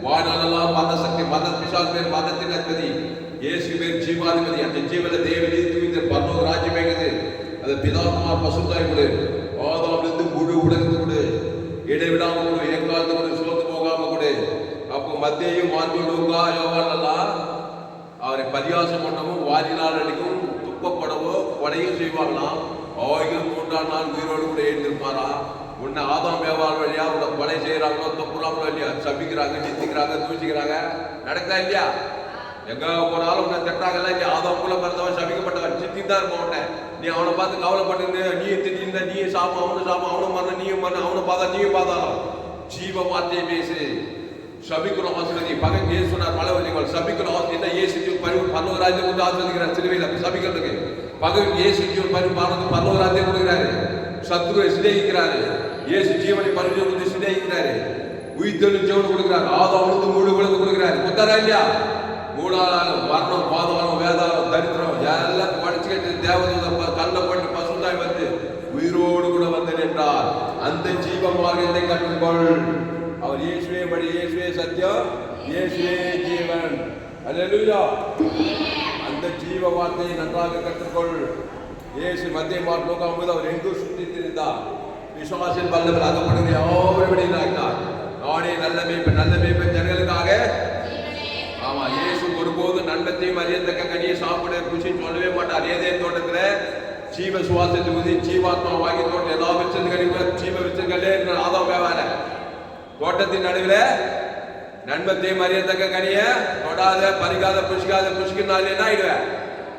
வாய்நாளெல்லாம் மத சக்தி மத பிசாசு பேர் மதத்தின் அதிபதி இயேசு பேர் ஜீவாதிபதி. அந்த ஜீவன தேவனி துவித்த பரலோக ராஜ்யம் எங்குது. அது பிதாகுமார் பசுத்தாய் கொடு ஆதாமிலிருந்து முழு உலகத்து கொடு இடைவிடாம கொடு எக்காலத்து கொடு சோர்ந்து போகாம கொடு. அப்போ மத்தேயு மார்க்கு லூக்கா யோவானெல்லாம் அவரை பரியாசம் பண்ணவும் வாரினால் அடிக்கவும் துக்கப்படவோ கொலையும் செய்வாங்களாம். 1300 நாள் உயிரோடு கூட எழுந்திருப்பாரா? உன்னை ஆதாம் ஏவாள் வழியா உன்னை கொலை செய்யறாங்களோ தப்புறாங்களோ இல்லையா? சபிக்கிறாங்க நித்திக்கிறாங்க தூசிக்கிறாங்க நடக்குதா இல்லையா? எங்க போனாலும் உன்னை திட்டாங்கல்ல இல்லையா? ஆதாம் கூட பிறந்தவன் சபிக்கப்பட்டவன் சித்தி தான் இருப்பான். உன்னை நீ அவனை பார்த்து கவலைப்பட்டு நீயே திட்டிருந்த நீயே சாப்பிடும் அவனும் சாப்பிடும் அவனும் மரணம் நீயும் மரணம் அவனை பார்த்தா நீயும் பார்த்தாலும் ஜீவ வார்த்தையை பேசு. சபிக்குள்ள ஆசிர்வதி பகன் ஏசு சொன்னார் பல வழிகள் சபிக்குள்ள ஆசிரியர் இயேசு பரலோகராஜ்யம் கொண்டு ஆசிர்வதிக்கிறார். சிலுவையில் சபிக்கிறதுக்கு பகன் இயேசு ஜீவன் பரலோகராஜ்யம் கொடுக்கிறாரு. சத்துருவை சிநேகிக்கிறாரு. இயேசு ஜீவனை பரிசு வந்து சிநேகிக்கிறாரு. உயிர்த்தெழும் ஜீவனை கொடுக்கிறார். ஆதாமுக்கு முழு உலகம் கொடுக்கிறாரு. கொத்தாரா இல்லையா? மூலாதாரம் மரணம் பாதாளம் வேதாளம் தரித்திரம் எல்லாம் படிச்சுக்கிட்டு தேவதூத கல்ல பண்ணி பசுந்தாய் வந்து உயிரோடு கூட வந்து நின்றார். அந்த ஜீவ மார்க்கத்தை கற்றுக்கொள். அவர் இயேசுவே வழி இயேசுவே சத்தியம் இயேசுவே ஜீவன். அல்லேலூயா. அந்த ஜீவ வார்த்தையை நன்றாக கற்றுக்கொள். இயேசு மத்திய மார்க் நோக்காமல் அவர் எங்கும் சுற்றி திரிந்தார். விசுவாசின் வல்லவர் அகப்படுகிற யாவரும் வெளியினார். நானே நல்ல மேய்ப்பன் ஜனங்களுக்காக. ஆமா, இயேசு ஒருபோது நன்மத்தையும் அறியத்தக்க கனியை சாப்பிட ருசின்னு சொல்லவே மாட்டார். ஏதேன் தோட்டத்துல ஜீவ சுவாசத்தை ஊதி ஜீவாத்மா வாங்கி தோட்டம் எல்லா விச்சதுகளிலும் ஜீவ விச்சங்களே ஆதாம் வேவார தோட்டத்தின் நடுவில் நன்மத்தையும் அறியத்தக்க கனிய தொடாத பறிக்காத புஷ்கினாலே என்ன ஆயிடுவேன்?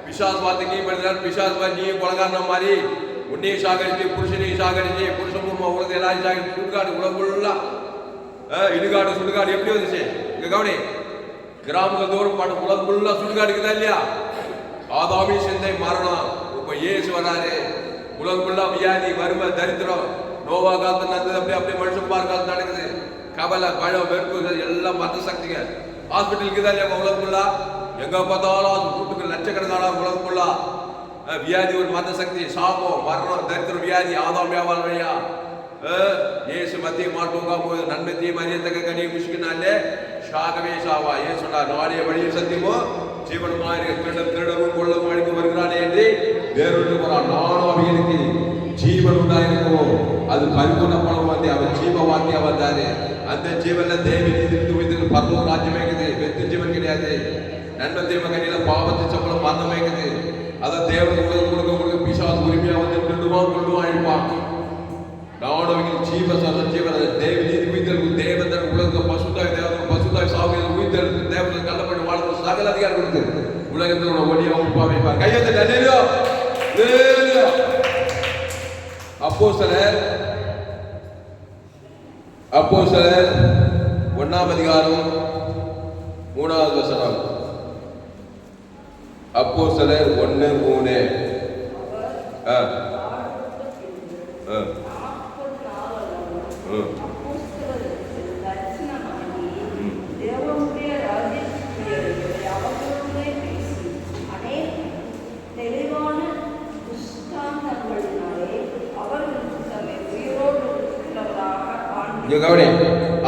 பிசாஸ் வார்த்தை நீ பண்ணுறாரு. பிசாஸ் வார்த்தை நீ கொலகாரண மாதிரி உன்னையும் சாகரிச்சு புருஷனையும் சாகரிச்சு புருஷன் உலகத்தை எல்லாரும் சாகரிச்சு சுடுகாடு உலகுள்ளா இடுகாடு சுடுகாடு எப்படி வந்துச்சு? இங்க கவனி, கிராமங்கள் தோறும் பாடு உலகம் ஃபுல்லா சுடுகாடுக்குதா இல்லையா? ஆதாமி சிந்தை மரணம். இப்ப இயேசு வராரு. உலகம் ஃபுல்லா வியாதி வறுமை தரித்திரம் நோவா காலத்து நடந்தது அப்படியே மனுஷன் பார் காலத்து நடக்குது. கவலை பழம் வெறுப்பு எல்லாம் மத சக்திங்க ஹாஸ்பிட்டலுக்கு தான் இல்லையா? உலகம் ஃபுல்லா எங்க பார்த்தாலும் கூட்டுக்கு லட்சக்கணக்கான உலகம் ஃபுல்லா வியாதி ஒரு மத சக்தி சாபம் மரணம் தரித்திரம் வியாதி ஆதாம் வியாபாரம் வழியா இயேசு மத்திய மாட்டோங்க போது நன்மத்தையும் அறியத்தக்க கனியை புஷ்கினாலே ஷாகவே ஷாவா. ஏன் சொன்னார்? நாடைய வழியில் சத்தியமோ ஜீவனமா திருடவும் கொள்ளவும் அழிக்க வருகிறானே என்று வேறொன்று போறான். நானும் அவைகளுக்கு ஜீவன் உண்டாயிருக்கோ அது பரிபூர்ணப்படம் வந்து அவர் ஜீவ வார்த்தையா வந்தாரு. அந்த ஜீவன்ல தேவி நீதி பரலோக ராஜ்யம் இருக்குது. வெத்து ஜீவன் கிடையாது. நன்மத்தையும் கனியில பாவத்தை சம்பளம் மரணம் வைக்குது. அதை தேவன் கொடுக்க பிசாசு உரிமையா வந்து திருடுவான் கொள்ளுவான் அழிப்பான். நானும் ஜீவசனம் ஜீவன தேவ நீதி உயிர்த்தல் தேவதன் உலக பசுதாய் தேவன் பசுதாய் சாவியல் உயிர்த்தல் தேவன் கள்ளப்பட்டு வாழ்ந்து சகல அதிகாரம் கொடுத்து உலகத்தில் உள்ள ஒளியா உப்பாவை பார் கையெழுத்து அல்லேலூயா அல்லேலூயா. அப்போஸ்தலர் 1ஆம் அதிகாரம் 3வது வசனம். அப்போஸ்தலர் 1:3.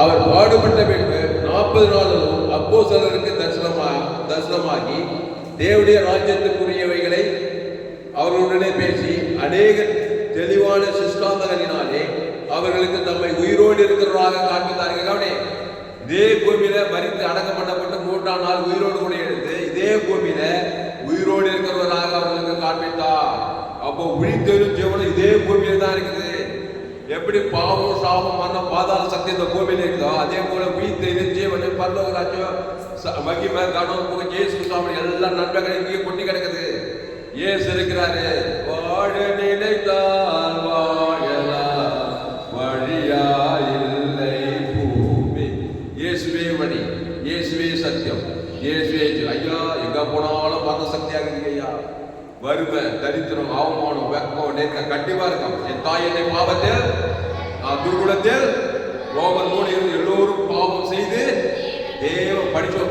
அவர் பாடுபட்ட பின்பு 40 நாளும் அப்போஸ்தலருக்கு தரிசனமாகி தேவனுடைய ராஜ்யத்துக்குரியவைகளை அவர்களுடனே பேசி அநேக தெளிவான சிஷ்டாந்தங்களினாலே அவர்களுக்கு தம்மை உயிரோடு இருக்கிறவராக காண்பித்தார்கள். கவனி, இதே பூமியில மரித்து அடக்கம் பண்ணப்பட்டு 3ஆம் நாள் உயிரோடு கூட எழுந்து இதே பூமியில உயிரோடு இருக்கிறவராக அவர்களுக்கு காண்பித்தார். அப்போ உயிர்த்தெழும் ஜீவனம் இதே பூமியில தான் இருக்குது. எப்படி பாவம் சாபம் மரணம் பாதாள சக்தி இந்த பூமியில இருக்குதோ அதே போல உயிர்த்தெழும் ஜீவனம் பரலோக ராஜ்யம் மகிமை கனம் புகழ் இயேசு சாமி எல்லா நன்மைகளும் இங்கே கொட்டி கிடக்குது. இயேசு இருக்கிறாரு. வாழ நினைத்தால் வாழலாம் வழியா இல்லை பூமி. இயேசுவே வழி, இயேசுவே சத்தியம், இயேசுவே ஐயா. எங்க போனாலும் மரண சக்தியாக இருக்கு ஐயா. வறுமை, தரித்திரம், அவமானம், வெக்கம், நேர்க்க கண்டிப்பா இருக்கும். என் தாய் என்னை பாவத்தில் துர்குணத்தில் ரோமன் 3 எல்லோரும் பாவம் செய்து தேவ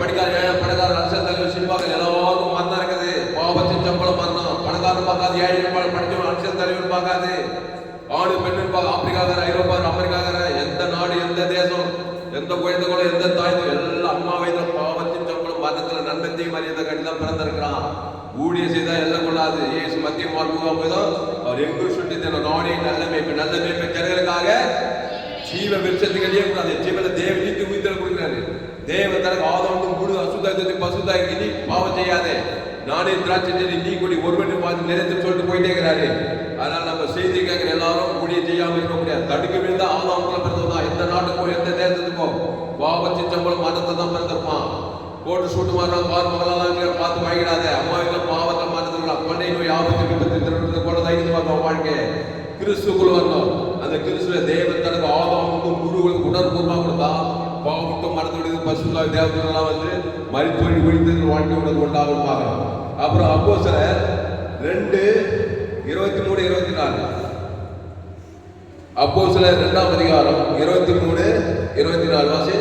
படிக்காத ஏழை பணக்கார அரசியல் சினிமாக்கள் எல்லாருக்கும் மரணம் இருக்குது. பாவத்தின் சம்பளம் மரணம். பணக்காரன் பார்க்காது, ஏழை படிச்சவன் அரசியல் தலைவர் பார்க்காது, ஆணு பெண்ணு பார்க்க ஆப்பிரிக்காக்கார ஐரோப்பா அமெரிக்காக்கார எந்த நாடு எந்த தேசம் எந்த குழந்தைகளோ எந்த தாய் எல்லா அம்மா வயதுல பாவத்தின் சம்பளம் மரணத்துல நன்மத்தையும் மரியாதை கட்டிதான் பிறந்திருக்கிறான். ஊழிய செய்தா எல்லாம் கொள்ளாது. இயேசு மத்திய மார்க்குதான் அவர் எங்கு சுட்டி நாடே நல்ல மேய்ப்பு ஜனங்களுக்காக ஜீவ விருட்சத்துக்கு அழிய கூடாது. ஜீவன தேவ நீதி உயிர்த்தல் கொடுக்கிறாரு. தேவன் தனக்கு ஆதாரம் முழு அசுத்தத்தை பசுத்தாக்கி நீ பாவம் செய்யாதே, நானே திராட்சை செடி நீ கொடி ஒருவன் பார்த்து நிறைத்து சொல்லிட்டு போயிட்டே இருக்கிறாரு. அதனால நம்ம செய்தி கேட்கிற எல்லாரும் ஊழியம் செய்யாம இருக்க முடியாது. தடுக்க விழுந்தா ஆதாரத்துல பிறந்ததான். எந்த நாட்டுக்கோ எந்த தேசத்துக்கோ பாவத்தின் சம்பளம் மரணத்தை தான் பிறந்திருப்பான். போட்டு சூட்டு மாறலாம் பார் மகளெல்லாம் பார்த்து வாங்கிடாத. அம்மா வீட்டுல பாவத்தை மாற்றத்துக்கலாம். கொண்டை நோய் ஆபத்து விபத்து திருடுறது கூட தைரியத்தை பார்த்தோம். வாழ்க்கை கிறிஸ்துக்குள்ள வரணும். அந்த கிறிஸ்துவ தேவன் தனக்கு ஆதாரம் குருவுக்கு உணர்வுபூர்வமாக கொடுத்தா பாவட்டும் மனத்தோடு பசுதாய் தேவதெல்லாம் வந்து மருத்துவ ஒழித்து வாழ்க்கை உணர்வு உண்டாகும் பார்க்கலாம். அப்புறம் அப்போஸ்தலர் 2:23-24. அப்போஸ்தலர் 2ஆம் அதிகாரம் 23-24 வாசி.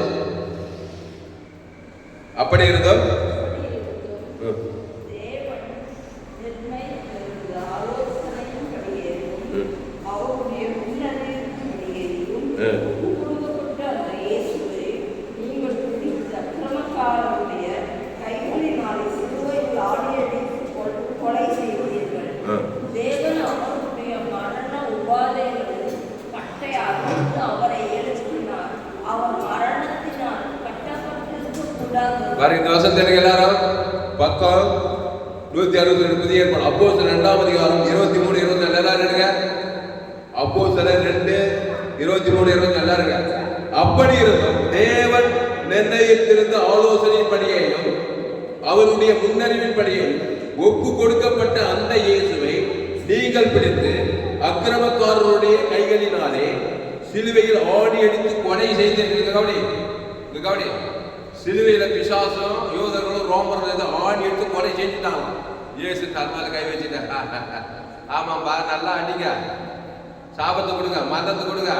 அப்படி இருந்தோம் இந்த வசனத்தை எல்லாரும் பக்கம் 162 புதிய ஏற்பாடு. அப்போஸ்தலர் 2ஆம் அதிகாரம் 23-24 எல்லாரும் எடுங்க. அப்போஸ்தலர் 2:23-24 எல்லாரும் எடுங்க. அப்படி இருந்தும் தேவன் நிர்ணயித்திருந்த ஆலோசனையின்படியையும் அவருடைய முன்னறிவின்படியும் ஒப்பு கொடுக்கப்பட்ட அந்த இயேசுவை நீங்கள் பிடித்து அக்கிரமக்காரருடைய கைகளினாலே சிலுவையில் ஆணி அடித்து கொலை செய்தீர்கள். கவனி, சிலுவையில பிசாசும் யூதர்களும் ரோமர்களும் ஆணி எடுத்து கொலை செஞ்சுட்டாங்க. இயேசு தன்மால கை வச்சுட்டாங்க. ஆமாம்பா, நல்லா அடிங்க, சாபத்தை கொடுங்க, மரணத்தை கொடுங்க,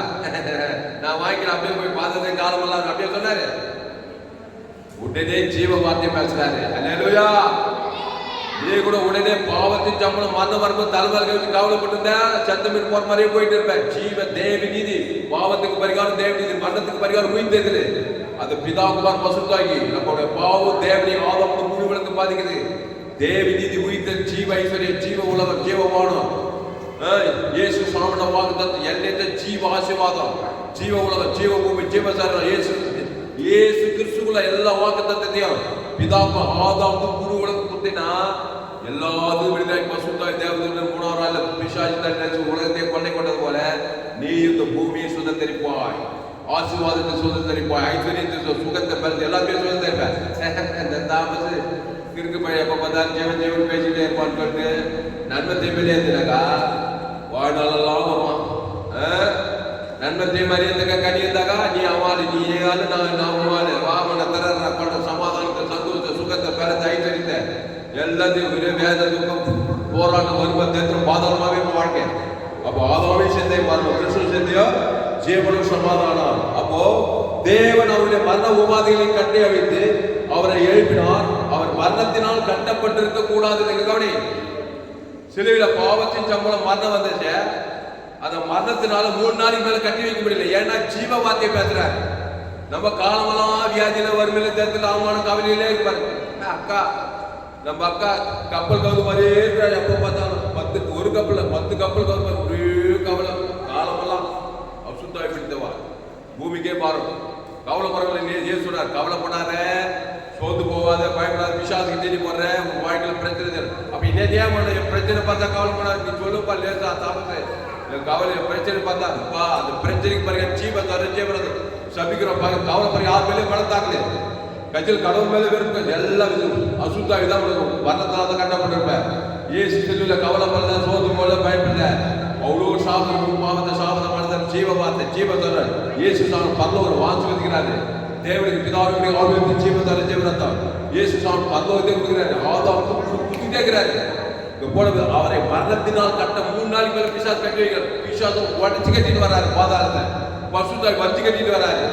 நான் வாங்கிக்கிறேன். அப்படியே போய் பார்த்ததே காலமெல்லாம் அப்படியே சொன்னாரு. உடனே ஜீவ வார்த்தை பேசுறாரு. அல்லேலூயா. இதே கூட உடனே பாவத்தின் சம்பளம் மரண மரபு தலைமையில் வச்சு கவலைப்பட்டிருந்தேன், சத்தமின் போற மாதிரியே போயிட்டு இருப்பேன். ஜீவ தேவி நீதி, பாவத்துக்கு பரிகாரம் தேவ நீதி, மரணத்துக்கு பரிகாரம் உயிர் தெரியுது. அது பிதாகுமார் பசுத்தாகி நம்மளுடைய பாவம் தேவனை ஆதம் முழுவதுக்கு பாதிக்குது. தேவி நீதி உயிர் ஜீவ ஐஸ்வர்யம் ஜீவ உலகம் ஜீவமானம் இயேசு சாமன வாக்குத்தத்தம் எல்லையற்ற ஜீவ ஆசீர்வாதம் ஜீவ உலகம் ஜீவ பூமி ஜீவசாரம் இயேசு கிறிஸ்துக்குள்ள எல்லா வாக்குத்தத்தையும் பிதாக்கு ஆதாம் குரு உலகம் கொடுத்தீங்கன்னா எல்லாத்துக்கும் விடுதலை பசுத்தாய் தேவதூதன் 3ஆம் நாள்ல பிசாசு உலகத்தை கொள்ளை கொண்டது போல நீ இந்த பூமியை சுதந்திரி ஆசீர்வாதத்தை சுதந்திரிப்போம், ஐஸ்வர்யத்தை சுகத்தை பலத்தை எல்லாத்தையும் சுதந்திரிப்பேன். இந்த தாமஸ் கிறுக்கு பையன் எப்ப பார்த்தாலும் ஜீவன் ஜீவன் பேசிட்டே இருப்பான்னு சொல்லிட்டு நன்மை தீமையிலே இருந்துனாக்கா வாழ்நாளெல்லாம் வருவான். நன்மை தீமை அறியத்தக்க கனி இருந்தாக்கா நீ அவாளு, நீ ஆளு, நான் அவாளு, வாமன தர கொண்ட சமாதானத்தை சந்தோஷத்தை சுகத்தை பலத்தை ஐஸ்வர்யத்தை எல்லாத்தையும் வேத துக்கம் போராட்டம் வருமா தேர்தல் பாதாளமாவே வாழ்க்கை. அப்போ ஆதாமே சேர்ந்தே மரணம், கிறிஸ்துவ சேர்ந்தையோ ஜீவனும் சமாதானம். அப்போ தேவன் அவருடைய மரண உபாதைகளை கட்டி வைத்து அவரை எழுப்பினார். அவர் மரணத்தினால் கட்டப்பட்டிருக்க கூடாது. கவனி, சிலுவையில பாவத்தின் சம்பளம் மரணம் வந்துச்சு. அந்த மரணத்தினால 3 நாளைக்கு மேல கட்டி வைக்க முடியல. ஏன்னா ஜீவ வார்த்தை பேசுறாரு. நம்ம காலமெல்லாம் வியாதியில வறுமையில தேர்தல் அவமான கவலையிலே இருப்பாரு. அக்கா, நம்ம அக்கா கப்பல் கவுது மாதிரியே இருக்கிறாரு. எப்போ பார்த்தாலும் 10 கப்பல் கவுது ஒரே கவலை. காலமெல்லாம் அசுத்தாய் பிடித்தவா பூமிக்கே பாருங்க. கவலைப்படுறவங்க ஏசுனார், கவலைப்படாத, சோர்ந்து போவாத, பயப்படாத, பிசாசுக்கு தேடி போடுற, உங்க வாழ்க்கையில பிரச்சனை. அப்ப இன்னைக்கு ஏன் பண்ண பிரச்சனை பார்த்தா கவலைப்படாது. நீ சொல்லுப்பா லேசா தாமசே கவலை பிரச்சனை பார்த்தா அந்த பிரச்சனைக்கு பாருங்க சீப தரஞ்சேபுறது சபிக்கிறோம். கவலைப்படுற யார் மேலே வளர்த்தாங்களே கட்சியில் கடவுள் மேலே வெறுப்பு எல்லாம் அசுத்தாவி தான் வர்ணத்தினால தான் கட்டப்பட்டிருப்பேன். ஏசு செல்லுல கவலைப்படல, சோர்ந்து போல, பயப்படல. அவ்வளோ சாபம் பாவத்தை சாபத்தை மனதில் ஜீவ வார்த்தை ஜீவ தர இயேசு சாமி பரலோகம் வாசிக்கிறாரு. தேவனுக்கு பிதாவுடைய ஆவியத்தை ஜீவ தர ஜீவரத்தம் இயேசு சாமி பரலோகத்தை கொடுக்கிறாரு. ஆதாம் குத்தி கேட்கிறாரு. போனது அவரை மரணத்தினால் கட்ட 3 நாளைக்கு மேல பிசாசு கட்டி வைக்கிறார். பிசாசு உடச்சு கட்டிட்டு வர்றாரு. பாதாளத்தை பசுத்தாய் வச்சு கட்டிட்டு வர்றாரு.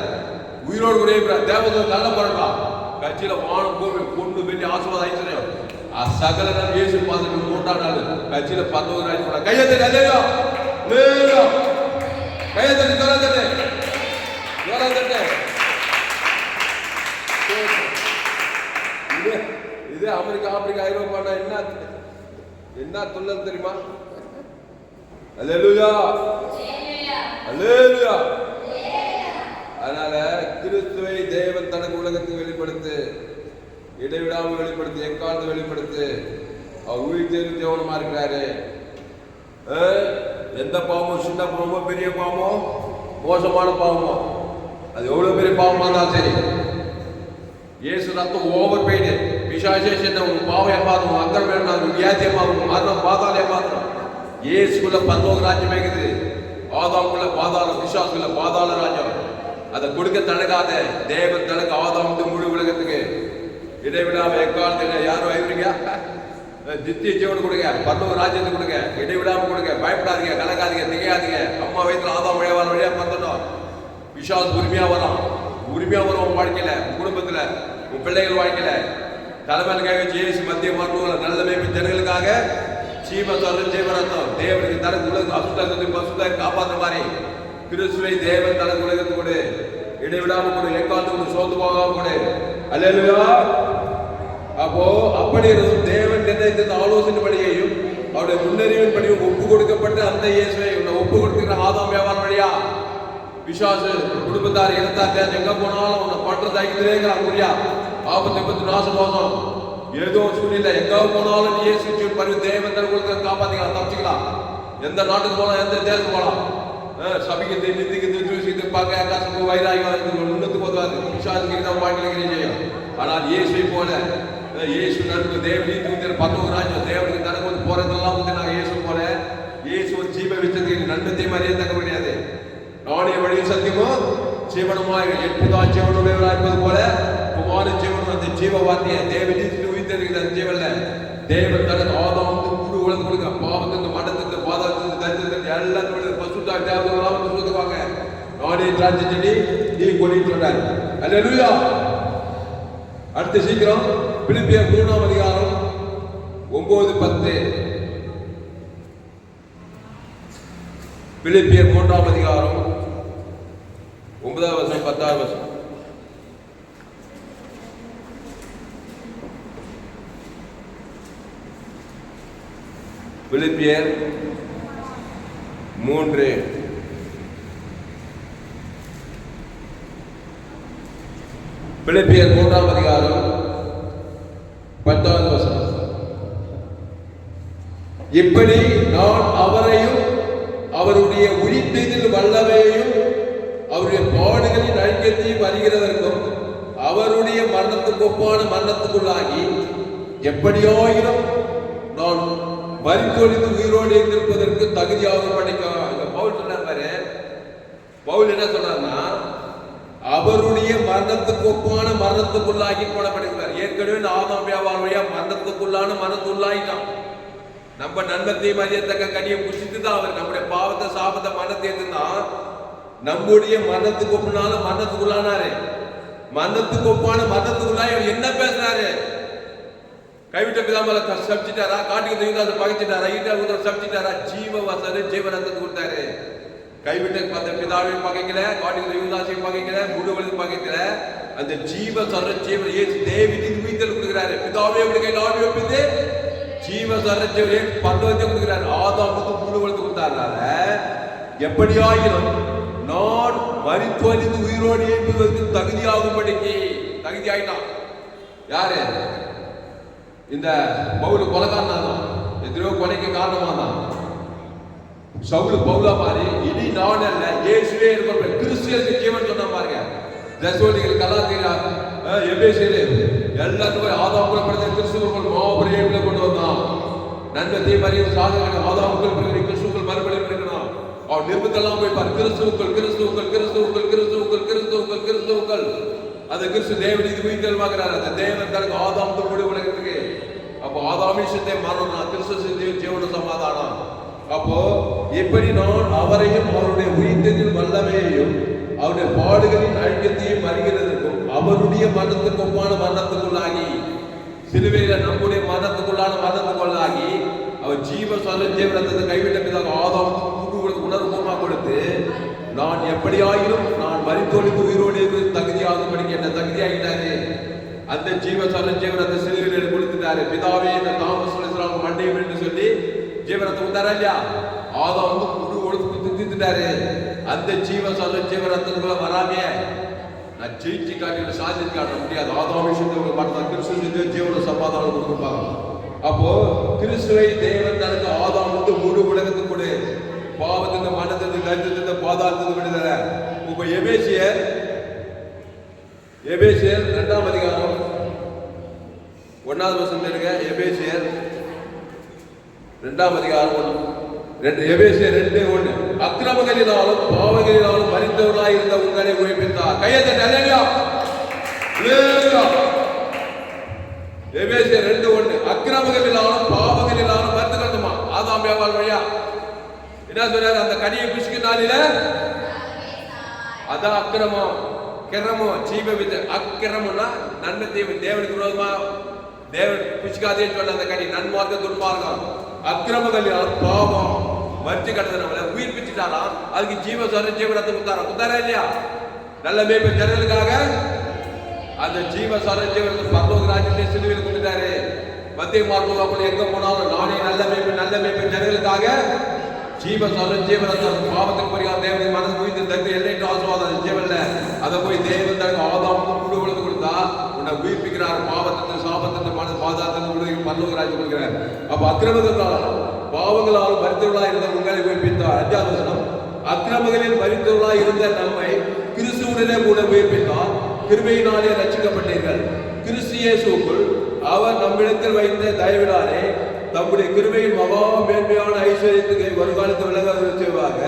உயிரோடு கூட தேவதூதன் நல்ல போறான். கட்சியில வானம் பூமி கொண்டு வெளியே ஆசீர்வாதம் ஐஸ்வர்யம் சகல நாள் இயேசு பார்த்துட்டு 3ஆம் நாள் கட்சியில 19 நாள் போன கையத்தை கையத்தை இது அமெரிக்கா ஆப்பிரிக்கா ஐரோப்பானா என்ன சொல்லல் தெரியுமா? அல்லேலூயா அல்லேலூயா. அதனால கிறிஸ்துவை தேவன் தனக்கு உலகத்துக்கு வெளிப்படுத்து, இடைவிடாமல் வெளிப்படுத்து, எக்காலத்து வெளிப்படுத்து. அவர் உயிர் தேர்வு தேவனமா இருக்கிறாரு. எந்த பாவமும் சின்ன பாவமோ பெரிய பாவமோ மோசமான பாவமோ அது எவ்வளவு பெரிய பாவமா இருந்தாலும் சரி இயேசு ரத்தம் ஓவர் போயிடு விசாசேஷன் பாவம் ஏமாறும், அக்கறம் வேண்டாம், வியாதி ஏமாறும், மரணம் பாதாளம் ஏமாறும். இயேசுக்குள்ள பரலோக ராஜ்யம் இருக்குது. ஆதாமுக்குள்ள பாதாளம், விசாசுக்குள்ள பாதாள ராஜ்யம். அதை கொடுக்க தடுக்காத தேவன் தடுக்க ஆதாம் முழு உலகத்துக்கு இடைவிடாம எக்காலத்துல யாரும் வைக்கிறீங்க நித்திய ஜீவன் கொடுங்க, பரலோக ராஜ்யத்தை கொடுங்க, இடைவிடாம கொடுங்க. பயப்படாதீங்க, கலக்காதீங்க, திகையாதீங்க. அம்மா வயிற்றுல ஆதாம் வழியாவான வழியா பிறந்தோம். விசாஸ் உரிமையா வரும் உன் வாழ்க்கையில, உன் குடும்பத்துல, உன் பிள்ளைகள் வாழ்க்கையில. தலைமையில வச்சு இயேசு மத்திய மருத்துவ நல்ல மேய்ப்பு ஜனங்களுக்காக ஜீவரத்தம் தேவனுக்கு தனக்கு உலக அசுத்தத்தை பசுத்தாய் காப்பாற்ற மாதிரி கிறிஸ்துவை தேவன் தனக்கு உலகத்து கொடு, இடைவிடாம கொடு, எக்காலத்து கொடு, சோர்ந்து போகாம கொடு. அல்லேலூயா. அப்போ அப்படி இருந்தும் தேவன் நிர்ணயித்த ஆலோசனைப்படியையும் அவருடைய முன்னறிவின் படியும் ஒப்பு கொடுக்கப்பட்டு அந்த இயேசுவை ஒப்பு கொடுத்துக்கிற ஆதாம் வியாபாரம் வழியா விசுவாசு குடும்பத்தார் இனத்தார் எங்க போனாலும் உன்னை பண்றது ஐக்கியதேங்கிற முடியா ஆபத்து விபத்து நாசம் மோசம் ஏதோ சூழ்நிலை எங்க போனாலும் நீ இயேசு பரி தேவன் கொடுத்து காப்பாத்திக்கலாம், தப்பிச்சுக்கலாம். எந்த நாட்டுக்கு போலாம், எந்த தேசத்துக்கு போலாம். சபிக்கிறது நிந்திக்கிறது தூசிக்கிறது பார்க்க ஆகாசத்துக்கு வைராகியம் முன்னத்துக்கு போதாது. விசுவாசிக்கிறது தான் வாழ்க்கையில செய்யும். ஆனால் இயேசுவை போல இயேசு நன்கு தேவனி தூக்கிற 19 ராஜ்யம் தேவனுக்கு தனக்கு வந்து போறதெல்லாம் வந்து நாங்கள் இயேசு போல இயேசு ஒரு ஜீவ விச்சத்துக்கு நன்மத்தை மாதிரியே தக்க முடியாது. நாணய வழி சத்தியமோ ஜீவனமாக எப்போதா ஜீவனுடையவராக இருப்பது போல குமார ஜீவனும் அந்த ஜீவ வார்த்தையை தேவனி உயிர்த்தெடுக்கிற அந்த ஜீவன்ல தேவன் தனக்கு ஆதாம் முழு உலகம் கொடுக்க பாவத்திற்கு மடத்திற்கு பாதாளத்திற்கு தரித்திற்கு எல்லாத்தையும் பசுத்தாய் தேவதெல்லாம் வந்து சொல்லுவாங்க. நாணய திராட்சை செடி நீ கொடின்னு சொல்றாரு. அல்லேலூயா. அடுத்து சீக்கிரம் பிலிப்பியர் 3ஆம் அதிகாரம் 9-10. பிலிப்பியர் 3ஆம் அதிகாரம் 9ஆம் வசனம் 10ஆம் வசனம். பிலிப்பியர் 3 பிலிப்பியர் 3ஆம் அதிகாரம் 10ஆம் வசனம். இப்படி நான் அவரையும் அவருடைய உயிர்த்தெழுதல் வல்லமையையும் அவருடைய பாடுகளின் ஐக்கியத்தையும் அறிகிறதற்கும் அவருடைய மரணத்துக்கு ஒப்பான மரணத்துக்குள்ளாகி எப்படியாயினும் நான் மரித்தொழிந்து உயிரோடு இருப்பதற்கு தகுதியாக படிக்க பவுல் சொன்னாரு. பவுல் என்ன சொன்னார்னா, அவருடைய மரணத்துக்கு ஒப்பான மரணத்துக்குள்ளாகி போடப்படுகிறார். ஏற்கனவே ஆதாம் வியாபார வழியா மரணத்துக்குள்ளான மரணத்துள்ளாயிட்டான். நம்ம நன்மத்தையும் அறியத்தக்க கனியை புசித்து தான் அவர் நம்முடைய பாவத்தை சாபத்தை மரணத்தை எடுத்துனா நம்முடைய மரணத்துக்கு ஒப்பான மரணத்துக்குள்ளானாரு. மரணத்துக்கு ஒப்பான மரணத்துக்குள்ளாய் அவர் என்ன பேசுறாரு? கைவிட்ட பிதாமல சப்சிட்டாரா, காட்டுக்கு தெய்வதாச பகைச்சிட்டாரா, ஈட்டா உதவ சப்சிட்டாரா, ஜீவ வசரு ஜீவனத்தை கொடுத்தாரு. கைவிட்ட பிதாவையும் பகைக்கல, காட்டுக்கு தெய்வதாசையும் பகைக்கல, முழுவதும் பகைக்கல. அந்த ஜீவ சர ஜீவ ஏசு தேவனின் உயிர்த்தல் கொடுக்கிறாரு. பிதாவே அப்படி கையில் ஆவி வைப்பது ஜீவ சர ஜீவ ஏசு பந்தவத்தை கொடுக்கிறாரு. ஆதாமுக்கு முழுவதும் கொடுத்தாருனால எப்படியாயினும் நான் மரித்தொழிந்து உயிரோடு எழுப்புவதற்கு தகுதியாகும்படிக்கு தகுதியாயிட்டான். யாரு? இந்த பவுல் கொலைக்காரனா தான், எத்தனையோ கொலைக்கு காரணமா தான். சவுல் பவுலா மாறி இனி நான் அல்ல இயேசுவே இருக்கிற கிறிஸ்துவுக்கு ஜீவன் சொன்ன பாருங்க. ரசூலிகள் கலாத்திரா எபேசியர் எல்லாத்துக்கும் ஆதாமுக்குள் பிறந்த கிறிஸ்துவுக்குள் மாபெரும் ஏழுல கொண்டு வந்தான். நன்மத்தை மறியும் சாதனை ஆதாமுக்குள் பிறகு கிறிஸ்துவுக்குள் மறுபடியும் இருக்கணும். அவன் நிர்மத்தெல்லாம் போய் பாரு, கிறிஸ்துவுக்குள் கிறிஸ்துவுக்குள் கிறிஸ்துவுக்குள் கிறிஸ்துவுக்குள் கிறிஸ்துவுக்குள் கிறிஸ்துவுக்குள் அந்த கிறிஸ்து தேவன் இது உயிர்த்தெழுவாகிறார். அந்த தேவன் தனக்கு ஆதாமுக்கு முடிவு உலகத்துக்கு. அப்போ ஆதாமின் சிந்தை மரணம், கிறிஸ்து சிந்தை ஜீவன சமாதானம். அப்போ எப்படி நான் அவரையும் அவருடைய உயிர்த்தெழுதலின் வல்லமையையும் அவருடைய பாடுகளின் ஐக்கியத்தையும் அறிகிறதற்கும் அவருடைய மரணத்துக்கு ஒப்பான மரணத்துக்குள்ளாகி சிலுவையில நம்முடைய மரணத்துக்குள்ளான மரணத்துக்குள்ளாகி அவர் ஜீவ சொல்ல ஜீவனத்தை கைவிட்ட பிதாக ஆதாமுக்கு உணர்வுமா கொடுத்து நான் எப்படியாயினும் நான் மரித்தொழிந்து உயிரோடு தகுதியாகும்படிக்கு என்ன தகுதியாகிட்டாரு. அந்த ஜீவ சொல்ல ஜீவனத்தை சிலுவையில் கொடுத்துட்டாரு. பிதாவே இந்த தாமஸ் மண்டையும் என்று சொல்லி ஜீவனத்தை உண்டாரா இல்லையா? ஆதாம் முழு ஒழுத்து திட்டாரு. அந்த ஜீவ சொல்ல ஜீவனத்துக்குள்ள வராமே நான் ஜெயிச்சு காட்டி சாதிச்சு காட்ட முடியாது. ஆதாம் விஷயத்தை பார்த்தா கிறிஸ்து ஜீவன சமாதானம் கொடுப்பாங்க. அப்போ கிறிஸ்துவை தேவன் தனக்கு ஆதாம் முழு உலகத்துக்கு கூட பாவத்தின் மனத்திற்கு கருத்து பாதாளத்திற்கு விடுதலை. இப்ப எபேசியர் 2ஆம் அதிகாரம் 1வது வசனம் இருக்க. எபேசியர் 2ஆம் அதிகாரம் எபேசியர் 2:1 அக்கிரமங்களினாலும் பாவங்களினாலும் மரித்தவர்களாய் இருந்த உங்களை உயிர்ப்பித்தார். கையை தட்டி அல்லேலூயா. எபேசியர் 2:1 அக்கிரமங்களினாலும் பாவங்களினாலும் மரித்தவர்களாம் ஆதாம் வியாபார வழியா என்ன சொல்றாரு? அந்த கனியை புசிக்கினால அதான் அக்கிரமம். கிரமம் ஜீவ வித்து அக்கிரமம்னா நன்மை தீமை தேவனுக்கு விரோதமா தேவன் புசிக்காதேன்னு சொன்ன அந்த கனி நன்மார்க்கம் துன்மார்க்கம். அக்கிரமங்கள் பாவம் மறுத்து கடந்த நம்மள உயிர் பிச்சுட்டாலாம். அதுக்கு ஜீவ சொல்ற ஜீவனத்தை குத்தாரா இல்லையா? நல்ல மேய்ப்பு ஜனங்களுக்காக அந்த ஜீவ சொல்ற ஜீவனத்தை பரலோக ராஜ்யத்தை சிலுவையில் கொண்டுட்டாரு. மத்திய மார்க்கம் எங்க போனாலும் நானே நல்ல மேய்ப்பு ஜனங்களுக்காக ஜீவ சொல்ற ஜீவனத்தை பாவத்துக்கு பரிகார தேவனை மனது போய் தந்து எல்லைட்டு ஆசுவாதம் ஜீவன்ல அதை போய் தேவன் தனக்கு ஆதாமுக்கு முழு உலக கொடுத்தா உன்னை உயிர்ப்பிக்கிறார். பாவத்தின் சாபத்தின் மனது பாதாத்தின் பரலோக ராஜ்யம் கொடுக்கிறார். அப்ப அக்கிரமங்களாலும் பாவங்களாலும் மரித்தவர்களாக இருந்த உங்களை உயிர்ப்பித்தார். 5வது வசனம் அக்கிரமங்களில் மரித்தவர்களாக இருந்த நம்மை கிறிஸ்துவுடனே கூட உயிர்ப்பித்தார். கிருபையினாலே ரட்சிக்கப்பட்டீர்கள். கிறிஸ்து இயேசுவுக்குள் அவர் நம்மிடத்தில் வைத்த தயவினாலே தம்முடைய கிருபையின் மகா மேன்மையான ஐஸ்வர்யத்துக்கு வருகாலத்து விலக செய்வாங்க.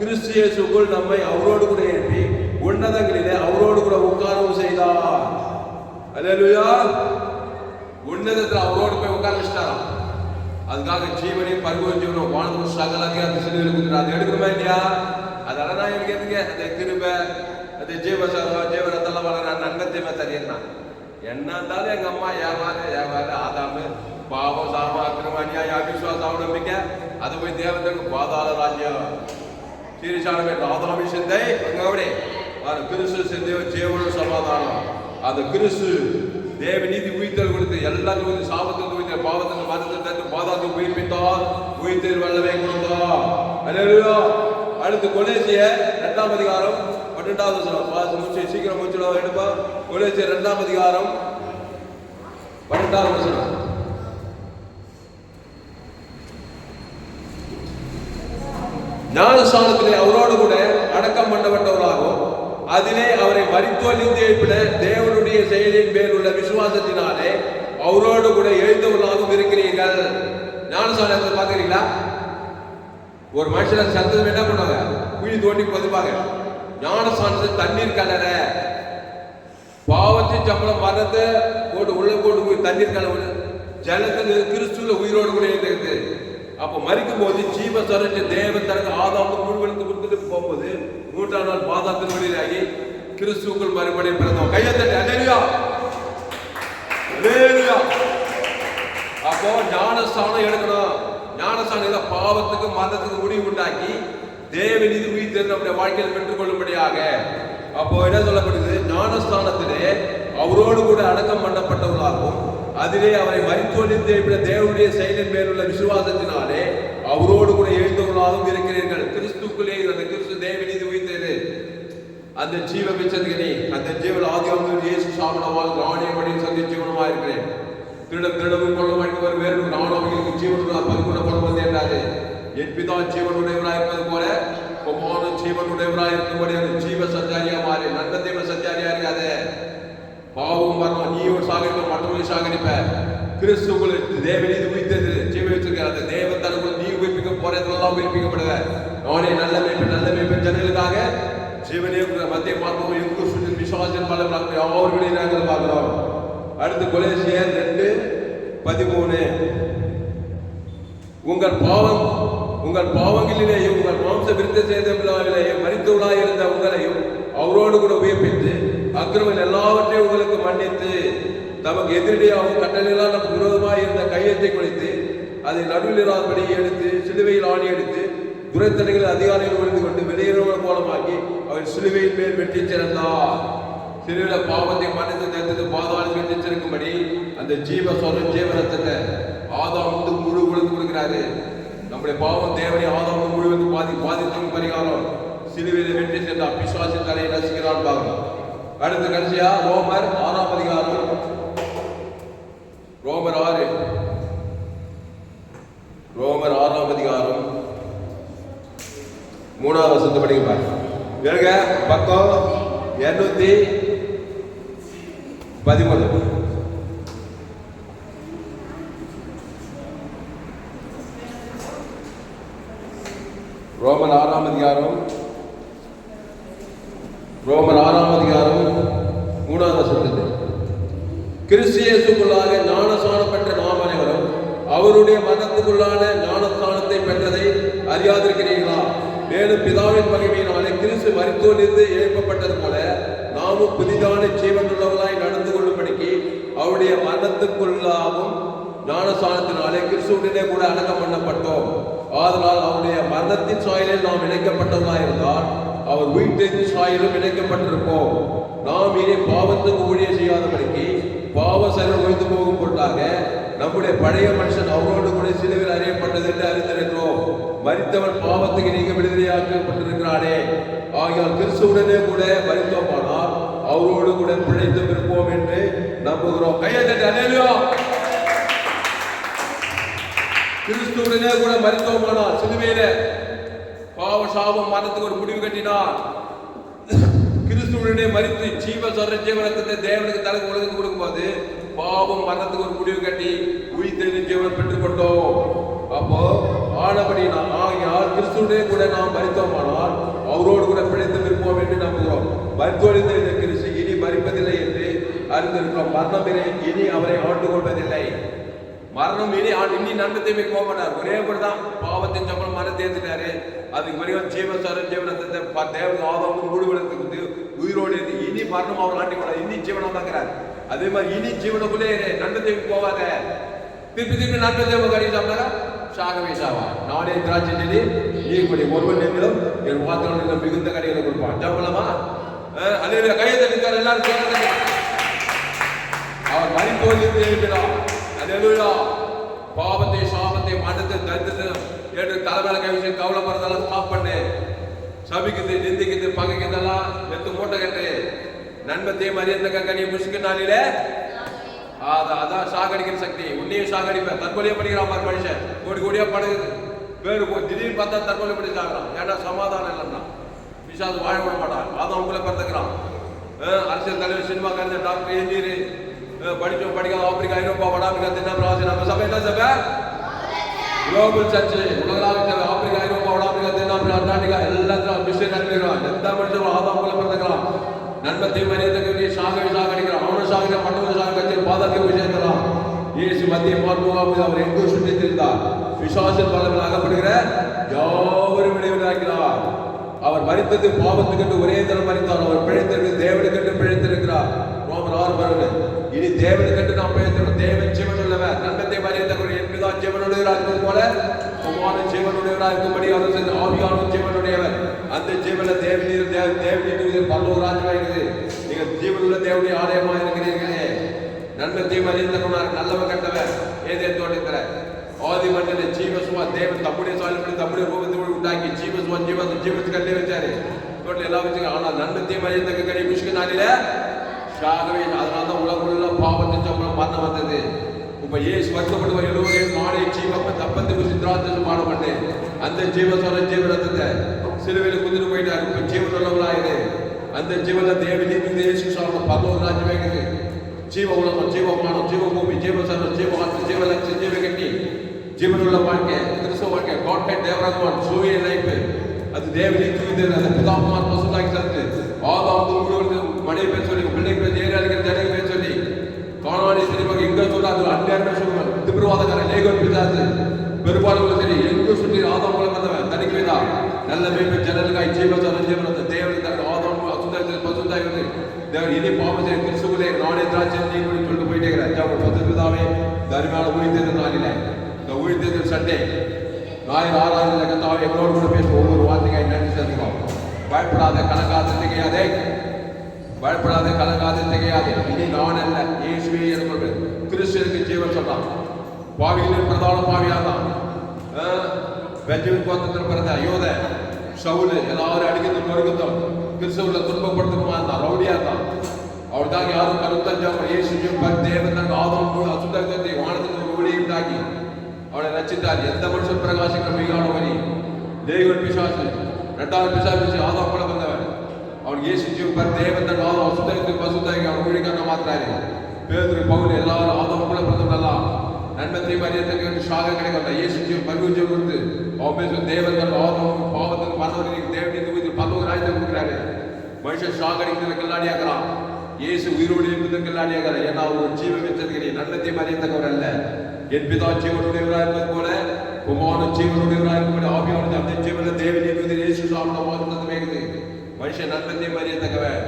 கிறிஸ்து இயேசுக்குள் நம்மை அவரோடு கூட எழுப்பி உன்னதங்களிலே அவரோடு கூட உட்காரவும் செய்தார். அல்லேலூயா. உன்னதத்தில் அவரோடு போய் உட்கார வச்சிட்டாராம். அதுக்காக ஜீவனையும் பரிபூர்ண ஜீவனம் வானத்தும் சகலத்தையும் அந்த சிலுவையில் கொடுத்துட்டார். அது எடுக்கணுமா இல்லையா? அதெல்லாம் நான் எனக்கு எதுங்க அந்த கிருபை அந்த ஜீவனத்தெல்லாம் வளர நன்மத்தையுமே தெரியனா என்ன இருந்தாலும் எங்க அம்மா ஏவாரு ஆதாமு பாவம் சாம அக்கிரம அநியாய அவிசுவாசம் அவநம்பிக்கை அதை போய் தேவனுக்கு பாதாள ராஜ்யம் சீரிசான ஆதாமி சிந்தை அங்க அப்படி கிறிஸ்து சிந்தையோ ஜீவன சமாதானம். அந்த கிறிஸ்து தேவ நீதி உயிர்த்தல் கொடுத்து எல்லாரும் சாபத்துக்கு உயிர்த்த பாவத்துக்கு மரணத்தை பாதாளத்துக்கு உயிர்ப்பித்தார். உயிர்த்தல் வல்லமை கொடுத்தார். அல்லேலூயா. அடுத்து கொலேசியர் 2ஆம் அதிகாரம் 12வது வசனம் சீக்கிரம் முடிச்சுடுவோம். எடுப்பா கொலேசியர் 2ஆம் அதிகாரம் 12வது வசனம். ஞானஸ்தானத்திலே அவரோடு கூட அடக்கம் பண்ணப்பட்டவராகவும் மரித்தோரிலிருந்து எழுப்பின தேவனுடைய செயலின் மேல் உள்ள விசுவாசத்தினாலே அவரோடு கூட எழுந்தவர்களாகவும் இருக்கிறீர்கள். ஞானஸ்நானத்தை பார்க்கிறீங்களா? ஒரு மனுஷனை சத்தம் என்ன பண்ணுவாங்க? குழி தோண்டி பதிப்பாங்க. ஞானஸ்நானத்தை தண்ணீர் கலர பாவத்தின் சம்பளம் மரணத்தை போட்டு உள்ள போட்டு போய் தண்ணீர் கலவு ஜலத்துக்கு கிறிஸ்துல உயிரோடு கூட எழுந்திருக்கு. அப்ப மரிக்கும் போது ஜீவ சரஞ்ச தேவன் தனக்கு ஆதாமுக்கு முழுவதுக்கு கொடுத்துட்டு போகும்போது 3ஆம் நாள் பாதாளத்தின் வழியாகி கிறிஸ்துவுக்குள் மறுபடியும் பிறந்தோம். கையத்தட்டு அல்லேலூயா, அல்லேலூயா. அப்போ ஞானஸ்தானம் எடுக்கணும். ஞானஸ்தானம் பாவத்துக்கு மரணத்துக்கு முடிவு உண்டாக்கி தேவன் இது உயிர் நம்முடைய வாழ்க்கையில் பெற்றுக் கொள்ளும்படியாக. அப்போ என்ன சொல்லப்படுது? ஞானஸ்தானத்திலே அவரோடு கூட அடக்கம் பண்ணப்பட்டவர்களாகவும் அதிலே அவரை மரித்தோரிலிருந்து எழுப்பின தேவனுடைய செயலின் மேலுள்ள விசுவாசத்தினாலே அவரோடு கூட எழுந்தவர்களாகவும் இருக்கிறீர்கள். கிறிஸ்துக்குள்ளே அந்த கிறிஸ்து தேவன் இது உயிர்த்தது. அந்த ஜீவ மிச்சத்துக்கு அந்த ஜீவன் ஆதியாகமத்தில் இயேசு சாமனமாக ராணியபடி சந்தி ஜீவனமாக இருக்கிறேன். திருடவும் கொள்ள ஒரு வேறு நானும் அவர்களுக்கு ஜீவனுடன் பரிபூர்ணப்படும் வந்து என்றாரு. என் பிதா ஜீவனுடையவராக இருப்பது போல குமாரனும் ஜீவனுடையவராக இருக்கும்படி ஜீவ சஞ்சாரியா மாறி நல்ல தேவ சஞ்சாரியா இருக்காது. பாவம் மரணம் நீ ஒரு சாகரிப்ப மற்றவர்கள் சாகரிப்ப. கிறிஸ்துக்குள் தேவன் இது உயிர்த்தது ஜீவ வச்சிருக்க அந்த தேவன் தனக்குள் நீ உயிர்ப்பிக்க போறதெல்லாம் உயிர்ப்பிக்கப்படுவ. நானே நல்ல மேய்ப்பன் ஜனங்களுக்காக ஜீவனே மத்திய பார்ப்போம். எங்கு சுற்றி விசுவாசம் பல அவர்களையும் நாங்கள் பார்க்கிறோம். அடுத்து கொலேசியர் 2:13 உங்கள் பாவங்களிலேயும் உங்கள் மாம்ச விருத்த சேதங்களிலேயும் மரித்தவர்களாய் இருந்த உங்களையும் அவரோடு கூட உயிர்ப்பித்து அக்கிரமங்கள் எல்லாவற்றையும் உங்களுக்கு மன்னித்து தமக்கு எதிரடியாகவும் கட்டளையினால் நமக்கு விரோதமாக இருந்த கையத்தை குறைத்து அதை நடுவில் இராதபடி எடுத்து சிலுவையில் ஆணி எடுத்து துரைத்தனைகள் அதிகாரிகள் ஒழிந்து கொண்டு வெளியேறவர்கள் மூலமாக்கி அவர் சிலுவையின் மேல் வெட்டி சிறந்தார். சிலுவையில பாவத்தை மன்னித்து தடுத்து பாதாளம் வெட்டி சிறக்கும்படி அந்த ஜீவரத்தத்தை ஆதாம் முழு உழுந்து கொடுக்கிறாரு. நம்முடைய பாவம் தேவனை ஆதாம் முழுவதும் பாதித்தவங்க பரிகாரம் சிலுவையில வெற்றி சென்றார். பிசாசு தலையை ரசிக்கிறான் பாருங்க. அடுத்த கடைசியா ரோமர் 6ஆம் அதிகாரம், ரோமர் 6ஆம் அதிகாரம் 3ஆம் வசனத்தை படிக்க பாருங்க. பக்கம் 213. ரோமர் 6ஆம் அதிகாரம் 3ஆம் வசனத்தில் கிறிஸ்து இயேசுக்குள்ளாக ஞானஸ்நானம் பெற்ற நாம் அனைவரும் அவருடைய மரணத்துக்குள்ளான ஞானஸ்நானத்தை பெற்றதை அறியாதிருக்கிறீர்களா? மேலும் பிதாவின் மகிமையினாலே கிறிஸ்து மரித்தோரிலிருந்து எழுப்பப்பட்டது போல நாமும் புதிதான ஜீவன் உள்ளவர்களாய் நடந்து கொள்ளும்படிக்கு அவருடைய மரணத்துக்குள்ளாகவும் ஞானஸ்நானத்தினாலே கிறிஸ்துவுடனே கூட அடக்கம் பண்ணப்பட்டோம். ஆதலால் அவருடைய மரணத்தின் சாயலில் நாம் இணைக்கப்பட்டவர்களாக இருந்தால் அவர் உயிர்த்தெழுந்த சாயலும் இணைக்கப்பட்டிருப்போம். நாம் இனி பாவத்துக்கு ஊழியம் செய்யாதபடிக்கு பாவ செயல் ஒழிந்து போகும் பொருட்டாக நம்முடைய பழைய மனுஷன் அவரோடு கூட சிலுவையில் அறியப்பட்டது என்று அறிந்திருக்கிறோம். மரித்தவன் பாவத்துக்கு நீங்க விடுதலையாக்கப்பட்டிருக்கிறானே. ஆகியால் கிறிஸ்துவுடனே கூட மரித்தோமானால் அவரோடு கூட பிழைத்தும் இருப்போம் என்று நம்புகிறோம். கையெழுத்து அல்லேலூயா. கிறிஸ்துவுடனே கூட மரித்தோமானால் சிலுவையில பாவ சாபம் மரணத்துக்கு ஒரு முடிவு கட்டினார். கிறிஸ்துவுடனே மரித்து ஜீவ ரத்தத்தை தேவனுக்கு தனக்கு உலகத்துக்கு கொடுக்கும்போது பாவம் மரணத்துக்கு ஒரு முடிவு கட்டி உயிர்த்தெழுந்த ஜீவனை பெற்றுக் கொண்டோம். அப்போ ஆனபடி ஆகியால் கிறிஸ்துவுடனே கூட நாம் மரித்தோமானால் அவரோடு கூட பிழைத்து இருப்போம் என்று நம்புகிறோம். மரித்தோடிந்த இந்த கிறிஸ்து இனி மரிப்பதில்லை என்று அறிந்திருக்கிறோம். மரணம் இனி அவரை ஆண்டு கொள்வதில்லை. மரணம் இனி நன்மத்தை போக மாட்டார். ஒரே கூட தான் பாவத்தின் சம்பளம் மரணத்தை ஏற்றுட்டாரு. அதுக்கு பிறகு ஜீவனத்தை தேவன் ஆதாமும் முழுவதுக்கு உயிரோடு இனி மரணம் அவர் ஆண்டி கொள்ள இனி ஜீவனம் தாங்கிறார். அதே மாதிரி இனி ஜீவனுக்குள்ளே நன்மத்தை போவாத திருப்பி நன்மத்தை கடி சாப்பிட்டாரா சாகவே சாவா. நானே திராட்சை செடி நீ கொடி ஒருவன் எங்களும் என் வாத்திரம் மிகுந்த கடைகளை கொடுப்பான். ஜாபலமா அதே கையை தட்டிக்கார் எல்லாரும் அவர் மரித்தோரிலிருந்து எழுப்பினார். அல்லேலூயா. பாவத்தை சாபத்தை மரணத்தை தரித்திரத்தை ஏற்று தலைமையில கவிச்சு கவலைப்படுறதெல்லாம் ஸ்டாப் பண்ணு. சபிக்குது நிந்திக்குது பகைக்குதெல்லாம் எத்து மூட்டை கட்டு. நன்மத்தை மரியந்த கங்கனி முஷ்கு நாளிலே அதான் சாகடிக்கிற சக்தி. உன்னையும் சாகடிப்ப. தற்கொலையை படிக்கிறான் பாரு மனுஷன். கோடியா படுகுது வேறு திடீர்னு பார்த்தா தற்கொலை படி சாகிறான். ஏன்னா சமாதானம் இல்லைன்னா பிசாசு வாழ விட மாட்டான். அதான் உங்களை பறந்துக்கிறான். அரசியல் தலைவர் சினிமாக்காரங்க டாக்டர் இன்ஜினியர் படிச்சோம் படிக்காத ஆப்பிரிக்கா ஐரோப்பா வட ஆப்பிரிக்கா தென்னாப்பிரிக்கா நம்ம சபை என்ன சபை குளோபல் சர்ச் உலகளாவிய சபை ஆப்பிரிக்கா ஐரோப்பா வட ஆப்பிரிக்கா தென்னாப்பிரிக்கா அண்டார்டிகா எல்லாத்தையும் மிஷன் அனுப்பிடுறான் எந்த மனுஷனும் ஆதாம் போல பிறந்துக்கலாம் நன்மத்தை மரியாதைக்கு சாகவே சாகடிக்கிறான் அவனும் சாகிற மற்றவங்க சாக கட்சியில் பாதாளத்துக்கு போய் சேர்க்கிறான் இயேசு மத்திய பார்ப்போம் அவர் எங்கோ சுற்றித்திருந்தார் விசுவாசின் பலவில் அகப்படுகிற யாவரும் விளைவிக்கிறார் அவர் மரித்தது பாவத்துக்கென்று ஒரே தரம் மரித்தார் அவர் பிழைத்திருக்கு தேவனுக்கென்று பிழைத்திருக்கிறார் ரோமர் 6 இனி தேவனுக்கென்று நாம் பிழைத்திருக்கிறோம் தேவன் ஜீவன் உள்ளவர் நன்மத்தை மரியாதை என்பதுதான் ஜீவனுடையவராக இருப்பது போல குமாரன் ஜீவனுடையவராக இருக்கும்படி அவர் செய்த ஆவியானவர் ஜீவனுடையவர் அந்த ஜீவன தேவனீர் பரலோக ராஜ்யமாக இருக்குது நீங்கள் ஜீவனுள்ள தேவனுடைய ஆலயமாக இருக்கிறீர்களே நன்மத்தை மரியாதை நல்லவன் கண்டவர் ஏதே தோட்டத்தில் ஆதி மண்டல ஜீவசுவா தேவன் தம்முடைய சாயல்படி தம்முடைய ரூபத்தோடு உண்டாக்கி ஜீவத்துக்கு கட்டி வச்சாரு தோட்டத்தில் எல்லாம் வச்சுங்க ஆனால் நன்மத்தை மரியாதை கடி முஷ்க நாளில ஷாகவே அதனால்தான் உலகுள்ள பாவத்தை சம்பளம் மரணம் வந்தது இப்ப ஏசு வருத்தப்படுவ எல்லோரையும் நாளை ஜீவப்ப தப்பத்து சித்திராத்தம் பாட பண்ணேன் அந்த ஜீவசோர ஜீவரத்தை சிலுவையில் குதிரை போயிட்டாரு இப்ப ஜீவன் உள்ளவங்களாயுது அந்த ஜீவன தேவனி இயேசு சாப்பிட பரலோக ராஜ்யம் வைக்குது ஜீவ உலகம் ஜீவமானம் ஜீவபூமி ஜீவசரம் ஜீவகாத்து ஜீவலட்சம் ஜீவகட்டி ஜீவனுள்ள வாழ்க்கை கிறிஸ்தவ வாழ்க்கை காட்பேட் தேவரகவான் சூரிய லைஃப் அது தேவனி தூய்து அது பிதாகுமார் பசுதாக்கி தந்து ஆதாம் மனைவி பேர் சொல்லி பிள்ளை பேர் ஏரியாளுக்கு ஜனங்க பேர் சொல்லி காணாடி சினிமாக்கு எங்க சொல்லாது அன்றாட சொல்லுவாங்க திபிரவாதக்காரன் லேகோன் பிதாது பெரும்பாலும் சரி எங்க சொல்லி ஆதாம் மூலம் வந்தவன் தனிக்கு வேதா நல்ல மேய்ப்பு ஜனலுக்காய் ஜீவசரம் ஜீவனத்தை தேவனுக்கு தந்து ஆதாம் அசுதாய் பசுதாய் வந்து தேவன் இனி பாவத்தை கிறிஸ்துவிலே நானே திராட்சை நீ சொல்லிட்டு போயிட்டே இருக்கிறேன் பசுதாவே தரிமையான ஊழித்தேர்தல் நாளில இந்த ஊழித்தேர்தல் சண்டே ஞாயிறு 6 கத்தாவை எங்களோடு கூட பேச ஒவ்வொரு வார்த்தைக்காய் நன்றி செலுத்துவோம் பயப்படாத கலங்காத திகையாதே பயப்படாத கலங்காத திகையாதே இனி நான் அல்ல இயேசுவே எனக்கு கிறிஸ்துவுக்கு ஜீவன் சொன்னான் பாவிகளின் பிரதான பாவியாதான் பெஞ்சமின் கோத்திரத்தில் பிறந்த யோத சவுல் எல்லாரும் அடிக்கிறது நொறுக்குத்தோம் கிறிஸ்துவுல துன்பப்படுத்தணுமா இருந்தான் ரவுடியா இருந்தான் அவர் தான் யாரும் கருத்தஞ்சாம இயேசு தேவன் தன் ஆதாம் கூட அசுத்தத்தை வானத்தில் ஒரு ஒளியை உண்டாக்கி அவனை ரச்சித்தார் எந்த மனுஷன் பிரகாசிக்க மிகான வரி தேவன் பிசாசு 2வது பிசாசு ஆதாம் கூட வந்தவன் அவன் இயேசு தேவன் தன் ஆதாம் அசுத்தத்தை பசுத்தாக்கி அவன் ஊழிக்கான மாத்திராரு பேதுரு பவுல் எல்லாரும் ஆதாம் கூட பிறந்தவெல்லாம் நன்மத்தை மரியாதைக்கு ஷாக கிடைக்கும் இயேசு பரிவுஜம் கொடுத்து அவன் பேசும் தேவன் தன் ஆதாம் பாவத்துக்கு மன்னவர்களுக்கு தேவனுக்கு பல்லவ ராஜ்யத்தை கொடுக்குறாரு மனுஷன் ஷாக அடிக்கிறதுல கில்லாடியாக்குறான் இயேசு உயிரோடு இருப்பதற்கு கில்லாடியாக்குறான் ஏன்னா அவர் ஜீவன் வச்சதுக்கு நன்மத்தை மரியாதைக்கவர் அல்ல என் பிதா ஜீவனுடையவராக இருப்பது போல குமாரன் ஜீவனுடையவராக இருக்கும்போது ஆவியானது அந்த ஜீவன தேவனீர் இயேசு சாப்பிட வாக்குறது வேகுது மனுஷன் நன்மத்தை மரியாதைக்கவன்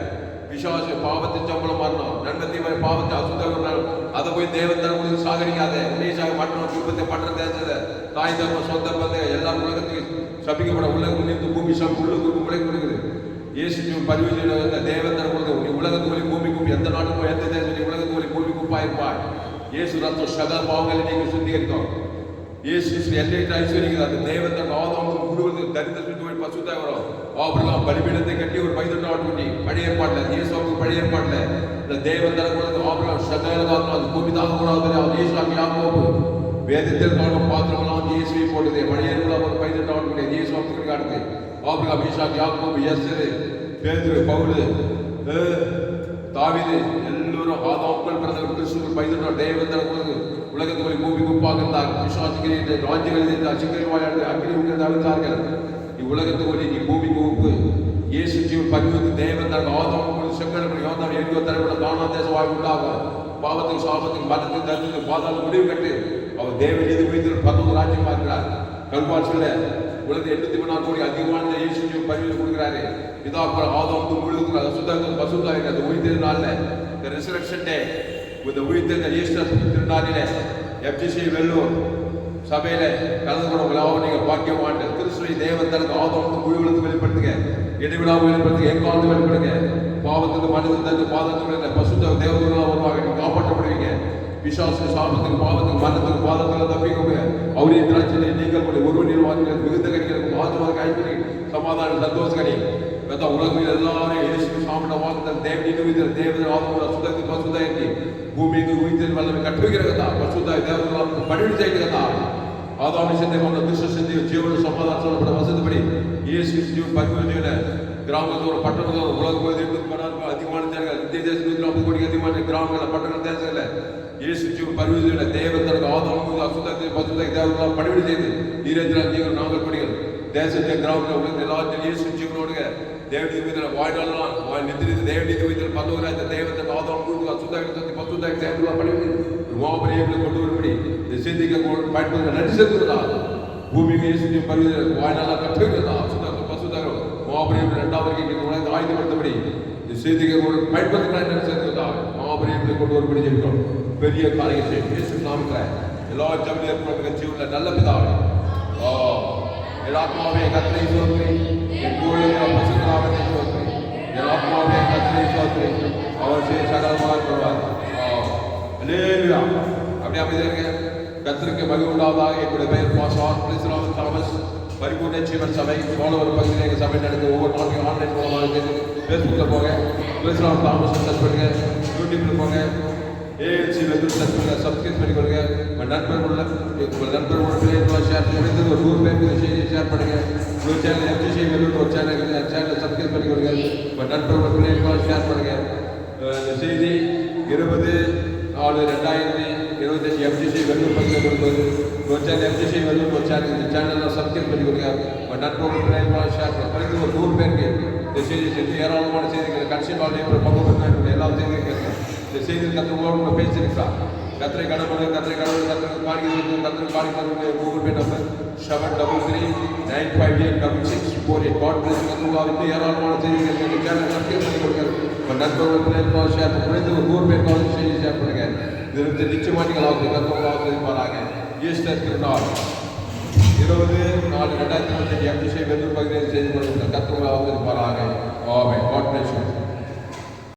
விசுவாச பாவத்தை சம்பளம் மாறணும் நன்மத்தை மாதிரி பாவத்தை அசுத்தம் அதை போய் தேவன் தர சாகரிக்காத உன்னையாக மாற்றணும் குடும்பத்தை பண்றது தேர்ந்தது தாய் தர்மம் சொந்த பந்த எல்லா உலகத்துக்கு சபிக்கப்பட உலகம் நின்று பூமி உள்ளுக்கு உலகம் கொடுக்குது இயேசு பரிவர்த்தனை தேவன் தர கொடுக்க நீ உலகத்து வழி பூமி குப்பி எந்த நாட்டுக்கும் எந்த தேசம் நீ உலகத்து வழி பூமி குப்பாயிருப்பாய் இயேசு ரத்தம் சகல பாவங்களை நீங்கள் சுத்திகரிக்கும் இயேசு எல்லையிட்டு ஐஸ்வரிக்கிறார் அந்த தேவன் தன் ஆதாம் முழுவது தரித்திர சுற்றி பசுத்தாய் வரும் ஆபிரகாம் பலிபீடத்தை கட்டி ஒரு 18 ஆட்டுக்குட்டி பழைய ஏற்பாட்டில் இயேசுவுக்கு பழைய ஏற்பாட்டில் இந்த தேவன் தர கொடுத்து ஆபிரகாம் சகல அது பூமி தாங்க கூடாது அவர் இயேசுக்கு யாக்கோபு வேதத்தில் காணும் பாத்திரமெல்லாம் இயேசுவை போட்டது பழைய ஏற்பாடு ஒரு 18 ஆட்டுக்குட்டி இயேசுவுக்கு காட்டுது ஆபிரகாம் ஈசாக்கு யாக்கோபு எஸ்தரு பேதுரு பவுல் தாவீது எல்லோரும் ஆதாம்கள் பிறந்தவர் கிறிஸ்துவுக்கு 18 தேவன் தர கொடுத்து உலகத்துக்குள்ளே பூமி குப்பாக இருந்தார் விசுவாசிகள் ராஜ்யங்கள் இருந்தார் சிங்கவாயாடு அக்னி உங்கள் தவிர்த்தார்கள் இவ்வுலகத்துக்குள்ளே நீ பூமிக்கு உப்பு இயேசு ஜீவன் பரிவுக்கு தேவன் தர ஆதாம் செங்கடப்படி யோதான் எங்கோ தரப்பட தானா தேசவாய் உண்டாகும் பாவத்துக்கு சாபத்துக்கு மரணத்துக்கு தரித்துக்கு பாதாள முடிவு கட்டு அவர் தேவன் எது வைத்து பரலோக ராஜ்யம் பார்க்கிறார் கல்வால் சொல்ல உலகத்தை 8 கோடி அதிகமான இயேசு ஜீவன் பரிவு கொடுக்குறாரு இதா ஆதாம் முழுவதும் அசுத்தம் பசுத்தாய் அது உயிர்த்தது நாள்ல the resurrection day with the உயிர்த்தெழுந்த ஈஸ்டர் திருநாளிலே FGC வெள்ளூர் சபையில கலந்து கொள்ள நீங்க பாக்கியமாட்டு கிறிஸ்துவை தேவன் தனது ஆதாம் முழுவதும் வெளிப்படுத்துங்க இடைவிடாமல் வெளிப்படுத்துங்க எங்காவது வெளிப்படுங்க பாவத்துக்கு மனிதன் தந்து பாதத்துக்கு பசுத்த தேவர்களாக வருவாங்க காப்பாற்றப்படுவீங்க விசுவாச சாபத்துக்கு பாவத்துக்கு மரணத்துக்கு பாதத்தில் தப்பிக்கோங்க அவரே திராட்சை நீங்கள் ஒருவர் நிர்வாகிகள் மிகுந்த கணிகளுக்கு ஆத்மாக கைப்பறி சமாதான சந்தோஷ கணி உலகம் எல்லாரும் இயேசு சாப்பிட வாக்குத்த தேவனீர் தேவதை ஆத்ம சுத்தத்துக்கு பசுதாயி பூமிக்கு உயிர்த்தல் வல்லமை கட்டுவிக்கிற கதா பசுதாய் தேவர்கள் பணிவிட செய்கிற கதா ஆதாமி சிந்தை கொண்ட துஷ்ட சிந்தையும் ஜீவன சமாதானம் சொல்லப்பட வசதிப்படி இயேசு ஜீவன் பரிவர்த்தனை கிராமத்தோறும் பட்டணத்தோறும் உலகம் முழுவதும் அதிகமான ஜனங்கள் இந்திய தேசத்தில் 40 கோடிக்கு அதிகமான கிராமங்கள் பட்டண தேசங்களில் இயேசு பரிவுகளை தேவன் தனக்கு ஆதாரம் அசுத்தத்தை பசுத்தை தேவர்களால் பணிவிடை செய்து நீரஞ்சல் நாங்கள் படிகள் தேசத்தை கிராமத்தில் எல்லாத்தையும் இயேசு ஜீவனோடு தேவனி விதத்தில் வாழ்நாளெல்லாம் நித்திரித்து தேவனி விதத்தில் பல்லவராஜ தேவத்தை ஆதாரம் அசுத்தாக்கத்தை பசுத்தாக்கி தேவர்களால் பணிவிடை மாபரியங்களை கொண்டு வரும்படி இந்த செய்திக்கு பயன்படுத்த நன்றி செலுத்துவதா பூமிக்கு இயேசு பரிவுகள் வாழ்நாளாக கற்றுக்கிறதா அசுத்தாக்க பசுத்தாக்க மாபரியங்கள் இரண்டாவது ஆயுதப்படுத்தபடி இந்த செய்திக்கு பயன்படுத்த நன்றி செலுத்துவதா மாபரியங்களை கொண்டு வரும்படி ஜெபிக்கிறோம். பெரிய காரியத்தை இயேசு நாமத்தில் எல்லா ஜபம் ஏற்படுகிற ஜீவனில் நல்ல பிதாவே என் ஆத்மாவே கர்த்தரை ஸ்தோத்திரி, என் கூறுகிற பசுத்தராமத்தை ஸ்தோத்திரி, என் ஆத்மாவே கர்த்தரை ஸ்தோத்திரி, அவர் செய்ய சகலமாக கொள்வார். அல்லேலூயா. அப்படியே அமைதியாக இருங்க. கர்த்தருக்கு மகிமை உண்டாவதாக. என்னுடைய பெயர் பாஸ்டர் தாமஸ். பரிபூர்ண ஜீவன் சபை சோழவர் பகுதியில் எங்கள் சபை நடந்து ஒவ்வொரு நாளைக்கும் ஆன்லைன் மூலமாக ஃபேஸ்புக்கில் போங்க, கிறிஸ்லாம் தாமஸ் சர்ச் பண்ணுங்க, யூடியூப்பில் போங்க, ஏஎல்சி வெல்லும் சர்ச் பண்ணுங்க, சப்ஸ்கிரைப் பண்ணிக்கொள்ளுங்க. உங்கள் நண்பர்களோட பிள்ளைகளோட ஷேர் பண்ணி ஒரு 100 பேருக்கு இந்த செய்தியை ஷேர் பண்ணுங்க. ஒரு சேனல் எஃப்ஜிசி வெல்லும் ஒரு சேனலை சப்ஸ்கிரைப் பண்ணிக்கொள்ளுங்க. உங்கள் நண்பர்களோட பிள்ளைகளோட ஷேர் பண்ணுங்க. இந்த செய்தி 20/4/2025 எஃப்ஜிசி வெல்லும் பகுதியில் கொடுப்பது ஒரு சேனல் எஃப்ஜிசி வெல்லும் ஒரு சேனல். இந்த சேனலில் சப்ஸ்கிரைப் பண்ணிக்கொள்ளுங்க. உங்கள் நண்பர்களோட பிள்ளைகளோட ஷேர் பண்ணுங்க. ஒரு 100 பேருக்கு இந்த செய்தி செஞ்சு ஏராளமான செய்திகள் கடைசி நாளையும் ஒரு பங்கு பெற்ற எல்லா செய்தியும் கேட்குறேன். இந்த செய்தியில் கத்திரங்களோடு பேசியிருக்கிறார். கத்திரை கடவுள் கத்திரை காணிக்கை Google Pay number 733-958-6648. God plus கத்திரவாவிற்கு ஏராளமான செய்திகள் சேனல் சப்ஸ்கிரைப் பண்ணி கொடுங்க. உங்கள் நண்பர்கள் பிள்ளைகளோட ஷேர் குறைந்து ஒரு 100 பேருக்காவது செய்தி ஷேர் பண்ணுங்க. இது நிச்சயமாக நீங்கள் கத்திரவாக இருப்பாராங்க. ஈஸ்டர் திருநாள் 20/4/2025 எஃப்ஜிசி வெல்லூர் பகுதியில் செய்து கொண்டிருக்கிற கத்திரவாக இருப்பாராக.